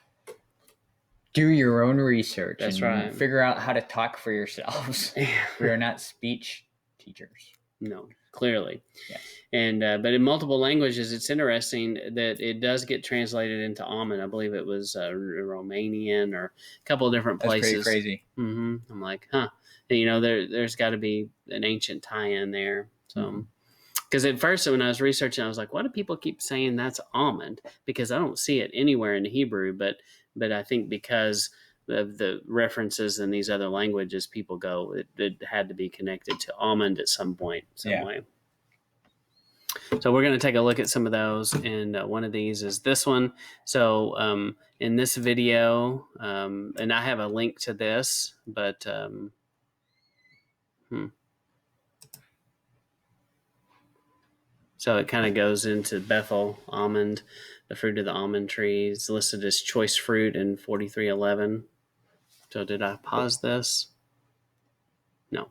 do your own research. That's and right. Figure out how to talk for yourselves. We are not speech teachers. No, clearly. Yes. And but in multiple languages, it's interesting that it does get translated into almond. I believe it was Romanian or a couple of different places. That's pretty crazy. Mm-hmm. I'm like, huh. And, you know, there's got to be an ancient tie-in there. So, because at first when I was researching, I was like, why do people keep saying that's almond? Because I don't see it anywhere in the Hebrew, but I think because of the references in these other languages, people go, it had to be connected to almond at some point, some way. So we're going to take a look at some of those, and one of these is this one. So in this video, and I have a link to this, but so it kind of goes into Bethel almond, the fruit of the almond tree is listed as choice fruit in 43:11. So did I pause this? No.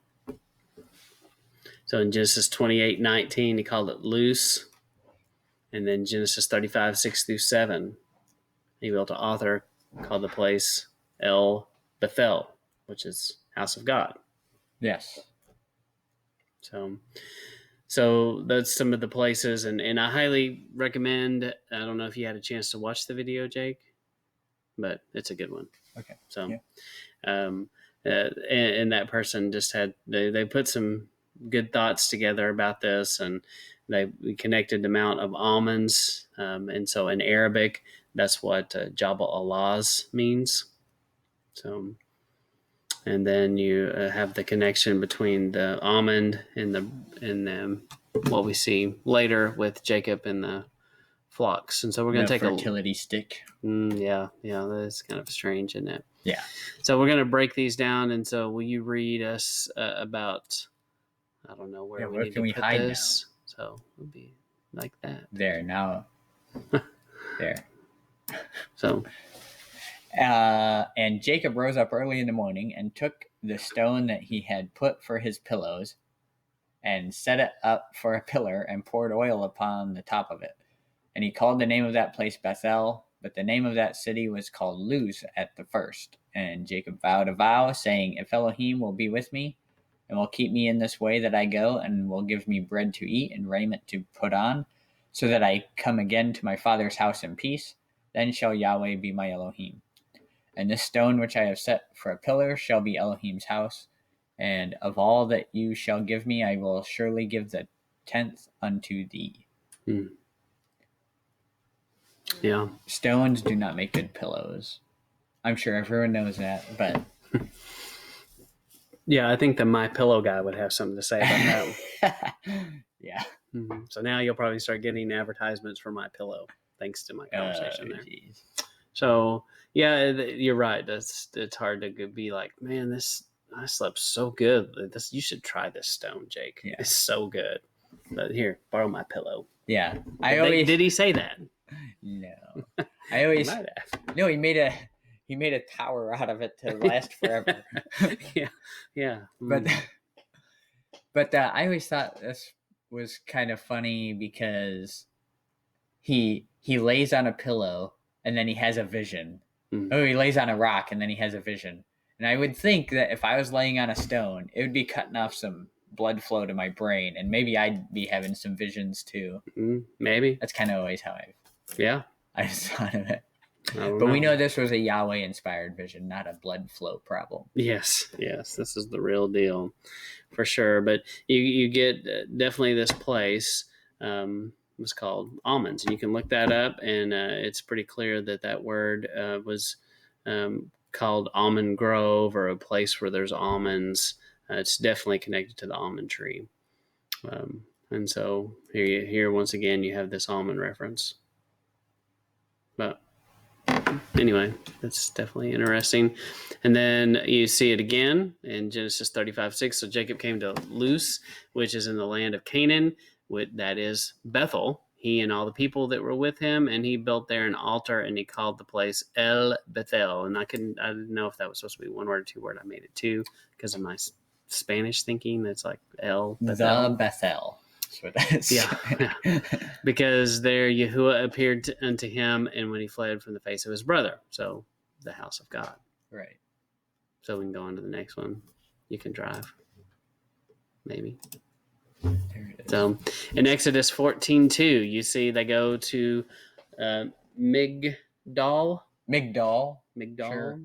So in Genesis 28:19, he called it Luz. And then Genesis 35:6-7, he built an author called the place El Bethel, which is house of God. Yes. So that's some of the places, and I highly recommend. I don't know if you had a chance to watch the video, Jake, but it's a good one. Okay. So, and that person just had they put some good thoughts together about this, and they connected the amount of almonds, and so in Arabic, that's what Jabal-LUZ means. So. And then you have the connection between the almond and the what we see later with Jacob and the flocks. And so we're going to take fertility stick. Yeah, that's kind of strange, isn't it? Yeah. So we're going to break these down. And so will you read us about? I don't know where we need to put this. Now? So it'll be like that. There now. There. So. And Jacob rose up early in the morning and took the stone that he had put for his pillows and set it up for a pillar and poured oil upon the top of it. And he called the name of that place Bethel, but the name of that city was called Luz at the first. And Jacob vowed a vow, saying, if Elohim will be with me and will keep me in this way that I go, and will give me bread to eat and raiment to put on, so that I come again to my father's house in peace, then shall Yahweh be my Elohim. And this stone which I have set for a pillar shall be Elohim's house. And of all that you shall give me, I will surely give the 10th unto thee. Yeah. Stones do not make good pillows. I'm sure everyone knows that, but... Yeah, I think the My Pillow guy would have something to say about that one. Yeah. Mm-hmm. So now you'll probably start getting advertisements for My Pillow, thanks to my conversation there. Geez. So, yeah, you're right. It's hard to be like, man, this I slept so good. You should try this stone, Jake. Yeah. It's so good. But here, borrow my pillow. Yeah. Did he say that? No. I always He might have. No, he made a tower out of it to last forever. Yeah. But I always thought this was kind of funny because he lays on a pillow and then he has a vision. Oh, he lays on a rock and then he has a vision. And I would think that if I was laying on a stone, it would be cutting off some blood flow to my brain, and maybe I'd be having some visions too. Maybe. That's kind of always how I just thought of it. But we know this was a Yahweh-inspired vision, not a blood flow problem. Yes, this is the real deal, for sure. But you get definitely this place was called almonds, and you can look that up, and it's pretty clear that word was called almond grove, or a place where there's almonds. It's definitely connected to the almond tree, and so here once again you have this almond reference. But anyway, that's definitely interesting. And then you see it again in Genesis 35:6. So Jacob came to Luz, which is in the land of Canaan, that is Bethel, he and all the people that were with him, and he built there an altar, and he called the place El Bethel. And I didn't know if that was supposed to be one word or two word. I made it two because of my Spanish thinking. It's like El Bethel. The Bethel. Yeah. Because there Yahuah appeared unto him, and when he fled from the face of his brother. So the house of God. Right. So we can go on to the next one. You can drive. Maybe. There it is. So in Exodus 14:2, you see they go to Migdal. Sure.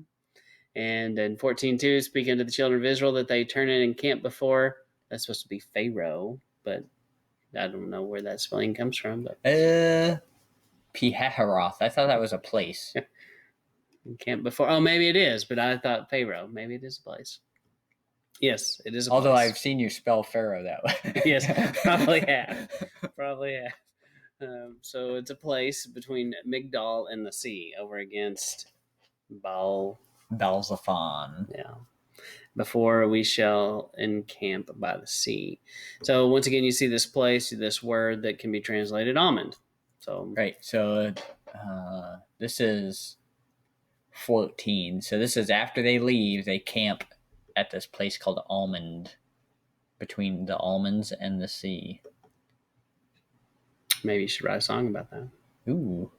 And in 14:2, speaking to the children of Israel that they turn in and camp before. That's supposed to be Pharaoh, but I don't know where that spelling comes from. But Pihahiroth. I thought that was a place. Camp before. Oh, maybe it is, but I thought Pharaoh. Maybe it is a place. Yes, it is a Although place. I've seen you spell Pharaoh that way. Yes, probably have. So it's a place between Migdal and the sea, over against Baal-zephon. Yeah. Before we shall encamp by the sea. So once again, you see this place, this word that can be translated almond. So right. So this is 14. So this is after they leave, they camp at this place called Almond, between the almonds and the sea. Maybe you should write a song about that. Ooh.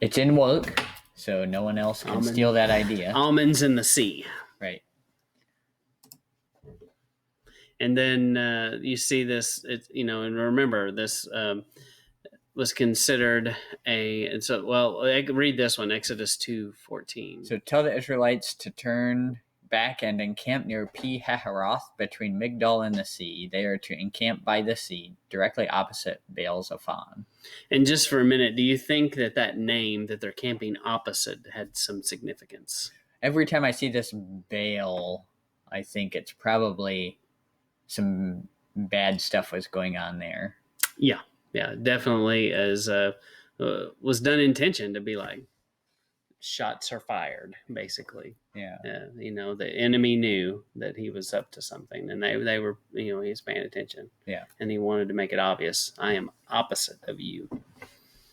It's in work, so no one else can steal that idea. Almonds in the sea. Right. And then you see this, and remember this was considered I read this one, Exodus 2:14. So tell the Israelites to turn back and encamp near Pi-hahiroth between Migdal and the sea. They are to encamp by the sea, directly opposite Baal-zephon. And just for a minute, do you think that name that they're camping opposite had some significance? Every time I see this Baal, I think it's probably some bad stuff was going on there. Yeah, definitely. As was done intention to be like, shots are fired, basically. Yeah. The enemy knew that he was up to something, and they were, he was paying attention. Yeah. And he wanted to make it obvious. I am opposite of you.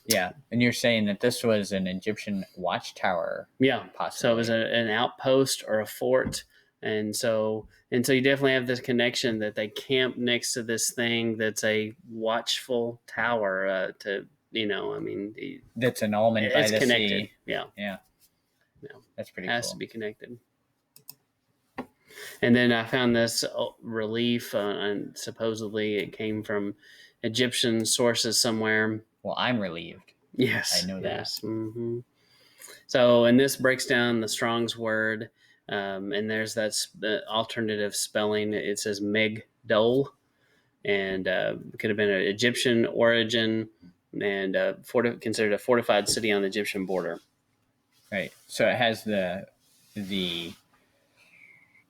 Yeah. And you're saying that this was an Egyptian watchtower. Yeah. Possibly. So it was an outpost or a fort. And so you definitely have this connection that they camp next to this thing that's a watchful tower that's an almond by the connected. sea. Yeah. That's pretty cool. It has cool. to be connected. And then I found this relief, and supposedly it came from Egyptian sources somewhere. Well, I'm relieved. Yes. I know that. Mm-hmm. So, and this breaks down the Strong's word, and there's the alternative spelling. It says Migdol, and could have been an Egyptian origin, and considered a fortified city on the Egyptian border. Right. So it has the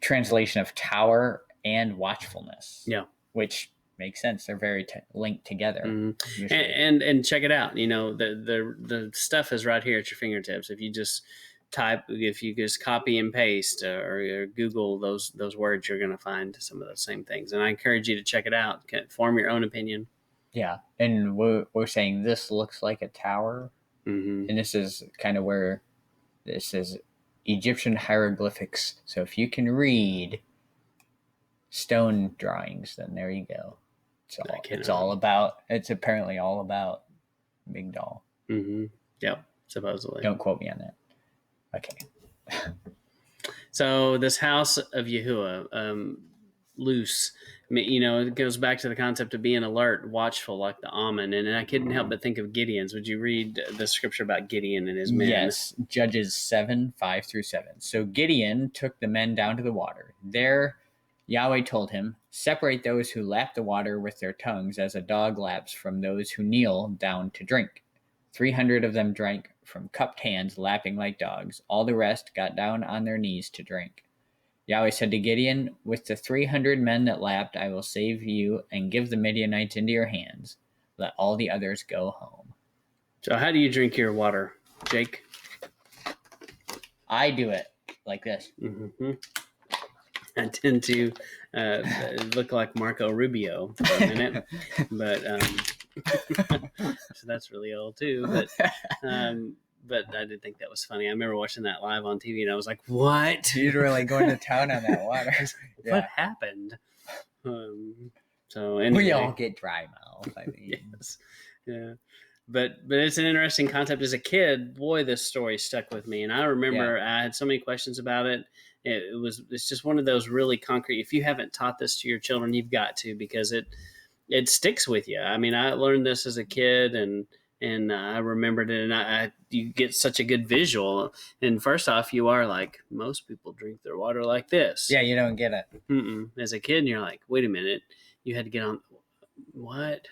translation of tower and watchfulness. Yeah. Which makes sense. They're very linked together. And check it out. The stuff is right here at your fingertips. If you just type, if you just copy and paste or Google those words, you're going to find some of those same things. And I encourage you to check it out. Form your own opinion. Yeah, and we're saying this looks like a tower, Mm-hmm. and this is kind of where this is Egyptian hieroglyphics. So if you can read stone drawings, then there you go. It's apparently all about Big Doll. Mm-hmm. Yep, supposedly. Don't quote me on that. Okay. So this house of Yahuah, loose, it goes back to the concept of being alert, watchful, like the almond. And I couldn't help but think of Gideon's. Would you read the scripture about Gideon and his men? Yes, Judges 7:5-7. So Gideon took the men down to the water. There Yahweh told him, separate those who lap the water with their tongues as a dog laps from those who kneel down to drink. 300 of them drank from cupped hands, lapping like dogs. All the rest got down on their knees to drink. Yahweh said to Gideon, with the 300 men that lapped, I will save you and give the Midianites into your hands. Let all the others go home. So how do you drink your water, Jake? I do it like this. Mm-hmm. I tend to look like Marco Rubio for a minute, but so that's really old too. But I did think that was funny. I remember watching that live on TV, and I was like, "What? You're really going to town on that water? What happened?" So anyway, we all get dry mouth. I mean, yes, yeah. But it's an interesting concept. As a kid, boy, this story stuck with me, and I remember I had so many questions about it. It's just one of those really concrete. If you haven't taught this to your children, you've got to, because it sticks with you. I mean, I learned this as a kid, and I remembered it, and you get such a good visual. And first off, you are like, most people drink their water like this. Yeah, you don't get it. As a kid, you're like, wait a minute, you had to get on what?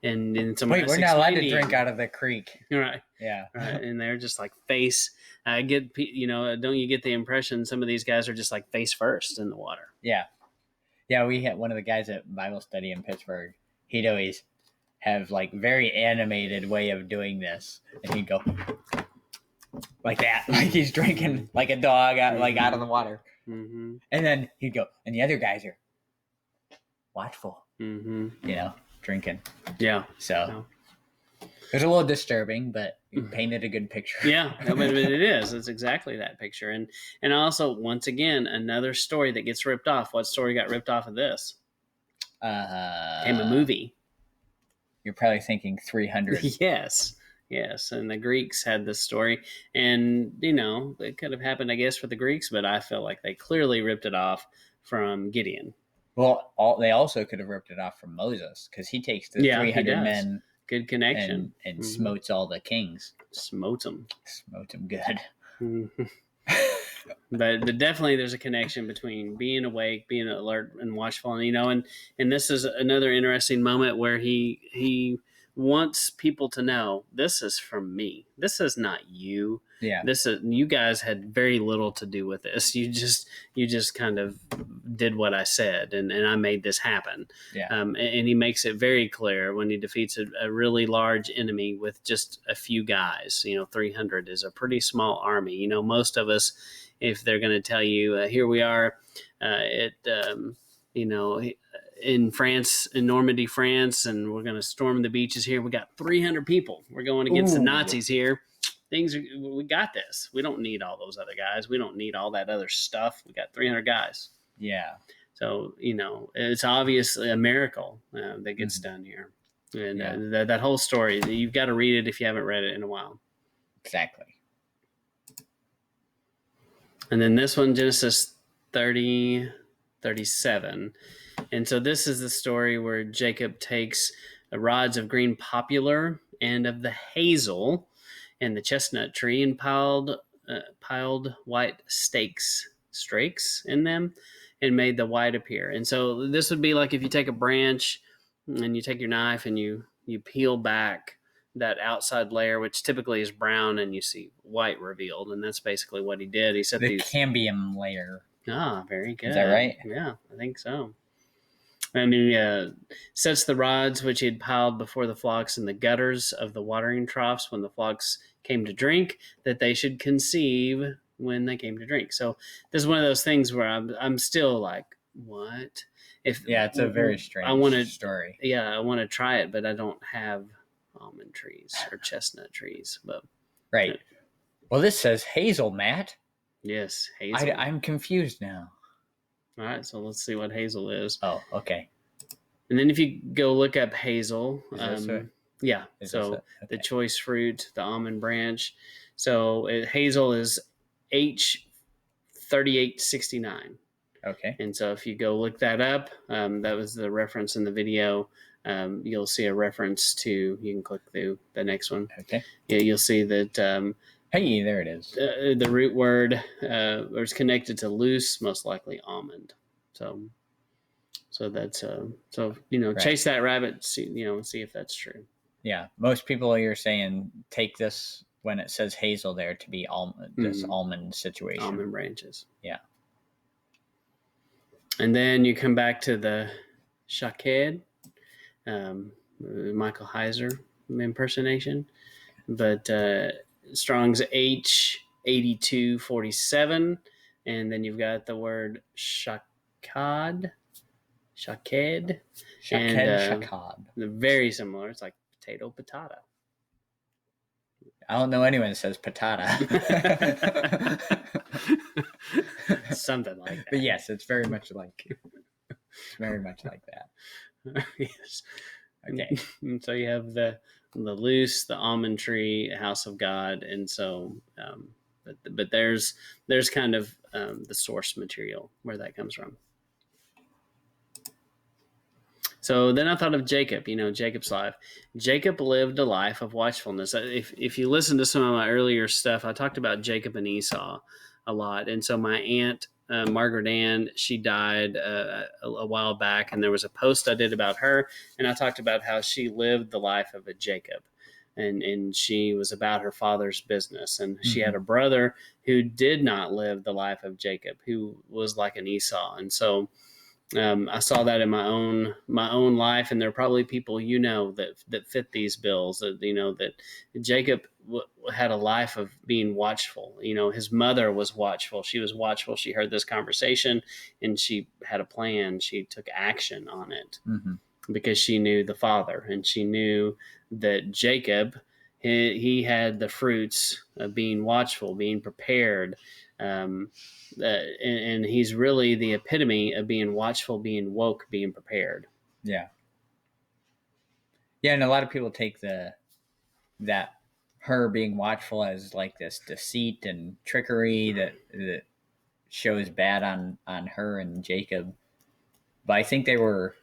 And then someone we're not allowed to drink out of the creek, right? Yeah, right. And they're just like face. I get, don't you get the impression some of these guys are just like face first in the water? Yeah. We had one of the guys at Bible study in Pittsburgh. He'd always have like very animated way of doing this, and he'd go like that, like he's drinking like a dog out, like out of the water. Mm-hmm. And then he'd go, and the other guys are watchful, mm-hmm. Drinking. Yeah. So it was a little disturbing, but you painted a good picture. Yeah, but it is. It's exactly that picture. And also, once again, another story that gets ripped off. What story got ripped off of this? Came a movie. You're probably thinking 300. Yes. And the Greeks had this story. And, it could have happened, I guess, for the Greeks, but I feel like they clearly ripped it off from Gideon. Well, they also could have ripped it off from Moses, because he takes the 300 men. Good connection. And smotes all the kings. Smote them good. Mm-hmm. But definitely there's a connection between being awake, being alert, and watchful. And this is another interesting moment where he wants people to know, this is from me. This is not you. Yeah. You guys had very little to do with this. You just kind of did what I said, and I made this happen. Yeah. And he makes it very clear when he defeats a really large enemy with just a few guys. 300 is a pretty small army. Most of us, if they're going to tell you, here we are in France, in Normandy, France, and we're going to storm the beaches here. We got 300 people. We're going against the Nazis here. We got this. We don't need all those other guys. We don't need all that other stuff. We got 300 guys. Yeah. So, it's obviously a miracle that gets done here. And that whole story, you've got to read it if you haven't read it in a while. Exactly. And then this one, Genesis 30, 37. And so this is the story where Jacob takes rods of green poplar and of the hazel and the chestnut tree and piled white strakes in them and made the white appear. And so this would be like if you take a branch and you take your knife and you peel back that outside layer, which typically is brown, and you see white revealed. And that's basically what he did. He set the cambium layer. Ah, very good. Is that right? Yeah, I think so. And he sets the rods which he had piled before the flocks in the gutters of the watering troughs when the flocks came to drink, that they should conceive when they came to drink. So this is one of those things where I'm still like, what? It's a very strange story. Yeah, I want to try it, but I don't have almond trees or chestnut trees. But right. Well, this says hazel, Matt. Yes, hazel. I'm confused now. All right, so let's see what hazel is. Oh, okay. And then if you go look up hazel, the choice fruit, the almond branch. So hazel is H3869. Okay. And so if you go look that up, that was the reference in the video. You'll see a reference to, you can click through the next one. Okay. Yeah, you'll see that. Hey, there it is. The root word is connected to loose, most likely almond. So that's right. Chase that rabbit. See if that's true. Yeah, most people you're saying take this when it says hazel there to be almond. This almond situation. Almond branches. Yeah. And then you come back to the shaked, Michael Heiser impersonation, but Strong's H8247, and then you've got the word shaked. Shaked. They're very similar. It's like potato, patata. I don't know anyone that says patata. Something like that. But yes, it's very much like that. Yes. Okay. And so you have the loose, the almond tree, house of God, and so but there's kind of the source material where that comes from. So then I thought of Jacob, Jacob's life. Jacob lived a life of watchfulness. If you listen to some of my earlier stuff, I talked about Jacob and Esau a lot. And so my aunt, Margaret Ann, she died a while back, and there was a post I did about her, and I talked about how she lived the life of a Jacob. And she was about her father's business. And she had a brother who did not live the life of Jacob, who was like an Esau. And so I saw that in my own life, and there are probably people that fit these bills. That Jacob had a life of being watchful. His mother was watchful. She was watchful. She heard this conversation, and she had a plan. She took action on it because she knew the father, and she knew that Jacob, he had the fruits of being watchful, being prepared. And he's really the epitome of being watchful, being woke, being prepared. Yeah. Yeah, and a lot of people take that her being watchful as like this deceit and trickery that shows bad on her and Jacob. But I think they were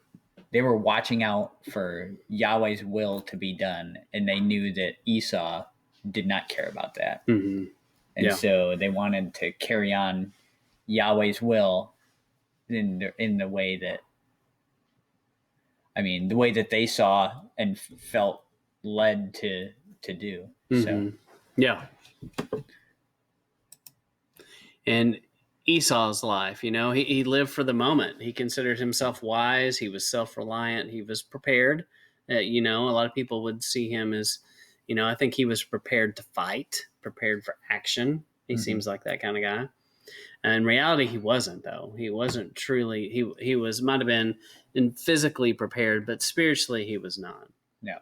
watching out for Yahweh's will to be done, and they knew that Esau did not care about that. Mm-hmm. And so they wanted to carry on Yahweh's will in the way that, the way that they saw and felt led to do. So, yeah. And Esau's life, he lived for the moment. He considered himself wise. He was self-reliant. He was prepared. A lot of people would see him as, I think he was prepared to fight, prepared for action. He seems like that kind of guy. And in reality, he wasn't, though. He wasn't truly, he might have been physically prepared, but spiritually he was not. No.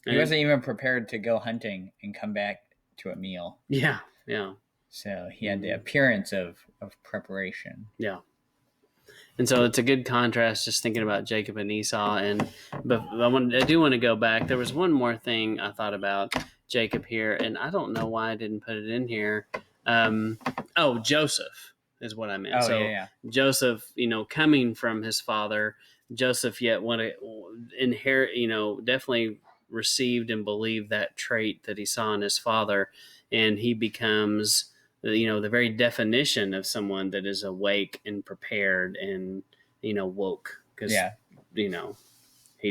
He wasn't even prepared to go hunting and come back to a meal. Yeah, yeah. So he had the appearance of preparation. Yeah. And so it's a good contrast just thinking about Jacob and Esau. But I do want to go back. There was one more thing I thought about Jacob here, and I don't know why I didn't put it in here. Joseph is what I meant. Yeah. Joseph, coming from his father, Joseph yet want to inherit, definitely received and believed that trait that he saw in his father, and he becomes the very definition of someone that is awake and prepared and woke, because he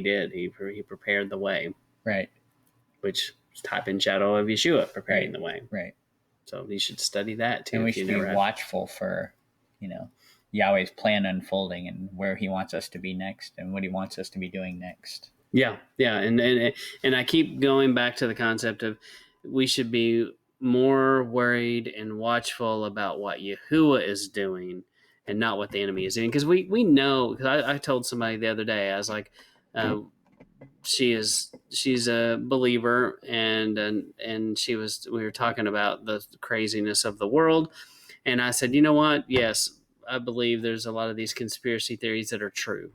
did, he prepared the way, right, which is type and shadow of Yeshua, preparing the way, right. So you should study that too. And we should be watchful for Yahweh's plan unfolding and where he wants us to be next and what he wants us to be doing next. Yeah, and I keep going back to the concept of we should be more worried and watchful about what Yahuah is doing and not what the enemy is doing, because we know. Because I told somebody the other day, I was like, she's a believer, and we were talking about the craziness of the world, and I said, you know what? Yes, I believe there's a lot of these conspiracy theories that are true.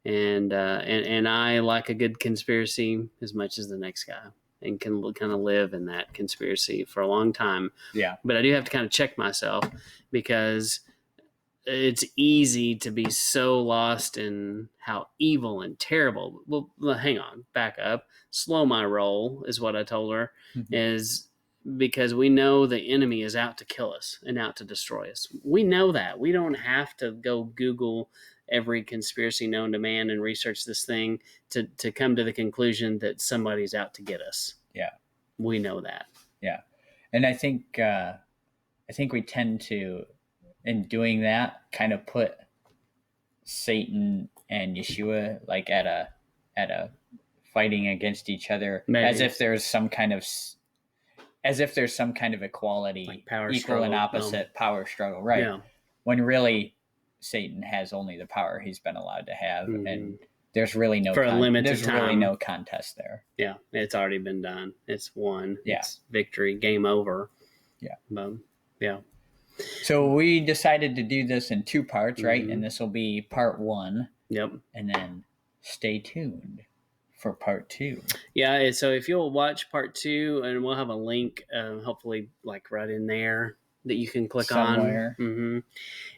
And I like a good conspiracy as much as the next guy, and can kind of live in that conspiracy for a long time. Yeah. But I do have to kind of check myself, because it's easy to be so lost in how evil and terrible. Well, hang on, back up, slow my roll is what I told her. Is because we know the enemy is out to kill us and out to destroy us. We know that. We don't have to go Google every conspiracy known to man and research this thing to come to the conclusion that somebody's out to get us. Yeah. We know that. Yeah. And I think we tend to, in doing that, kind of put Satan and Yeshua like at a fighting against each other. Maybe. as if there's some kind of equality, like power equal struggle, and opposite power struggle, right? Yeah. When really Satan has only the power he's been allowed to have, and there's really no for a limited time. Really no contest there. Yeah, it's already been done. It's won. Yeah. It's victory. Game over. Yeah. Yeah. So we decided to do this in 2 parts, right? And this will be part 1. Yep. And then stay tuned for part 2. Yeah. So if you'll watch part 2, and we'll have a link, hopefully, like right in there that you can click somewhere on.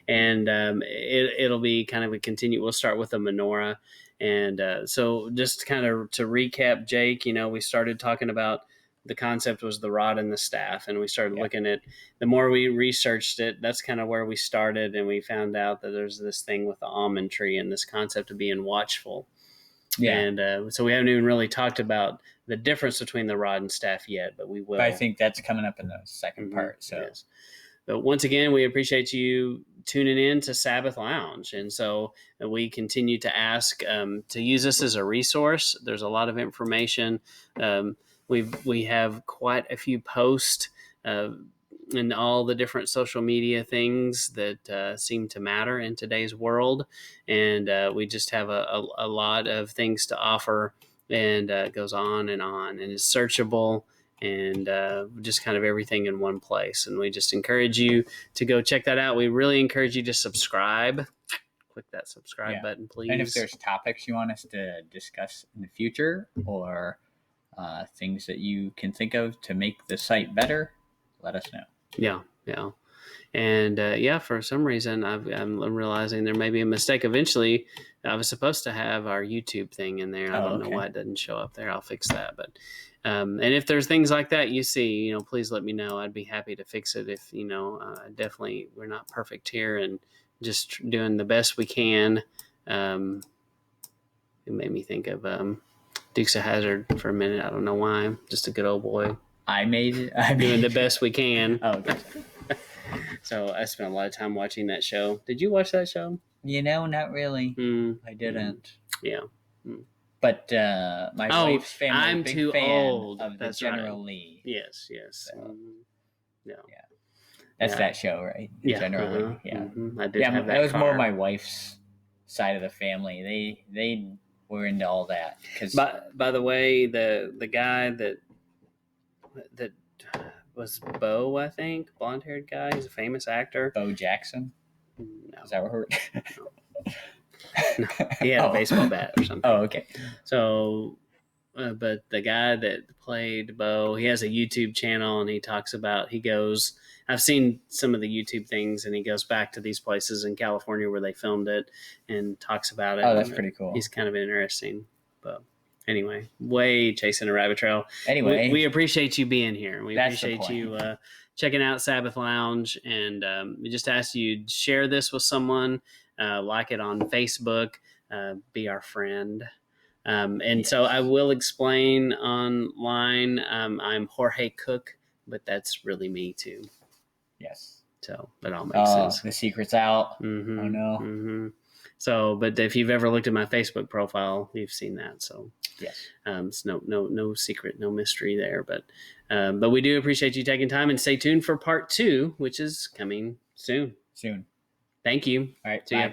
And it'll be kind of a continue. We'll start with the menorah. And so just kind of to recap, Jake, we started talking about the concept was the rod and the staff. And we started looking at, the more we researched it, that's kind of where we started. And we found out that there's this thing with the almond tree and this concept of being watchful. Yeah. And so we haven't even really talked about the difference between the rod and staff yet, but we will. But I think that's coming up in the second part. So. Yes. But once again, we appreciate you tuning in to Sabbath Lounge. And so we continue to ask to use this as a resource. There's a lot of information. We have quite a few posts in all the different social media things that seem to matter in today's world. And we just have a lot of things to offer, and it goes on, and it's searchable. And just kind of everything in one place. And we just encourage you to go check that out. We really encourage you to subscribe. Click that subscribe button, please. And if there's topics you want us to discuss in the future, or things that you can think of to make the site better, let us know. Yeah. And for some reason, I'm realizing there may be a mistake. Eventually, I was supposed to have our YouTube thing in there. I don't know why it doesn't show up there. I'll fix that. But and if there's things like that you see, please let me know. I'd be happy to fix it. If definitely, we're not perfect here, and just doing the best we can. It made me think of Dukes of Hazzard for a minute. I don't know why. I'm just a good old boy. I'm doing the best we can. Oh, okay. So I spent a lot of time watching that show. Did you watch that show? Not really. I didn't. Yeah. But my wife's family I'm big too fan old. of the That's General right. Lee. Yes. So, That's that show, right? General Lee. Yeah. I did have that. That was more my wife's side of the family. They were into all that. By the way, the guy that was Bo, I think, blonde-haired guy. He's a famous actor. Bo Jackson? No. Is that what we're... No, he had a baseball bat or something. Oh, okay. So, but the guy that played Bo, he has a YouTube channel, and he talks about, I've seen some of the YouTube things, and he goes back to these places in California where they filmed it and talks about it. Oh, that's pretty cool. He's kind of interesting. But anyway, way chasing a rabbit trail. Anyway, we appreciate you being here. We appreciate you checking out Sabbath Lounge, and we just ask you to share this with someone, like it on Facebook, be our friend. So I will explain online. I'm Jorge Cook, but that's really me too. Yes. So that all makes sense. The secret's out. Mm-hmm. Oh no. Mm-hmm. So, but if you've ever looked at my Facebook profile, you've seen that. So Yes. it's no secret, no mystery there. But we do appreciate you taking time, and stay tuned for part 2, which is coming soon. Soon. Thank you. All right. See bye. ya.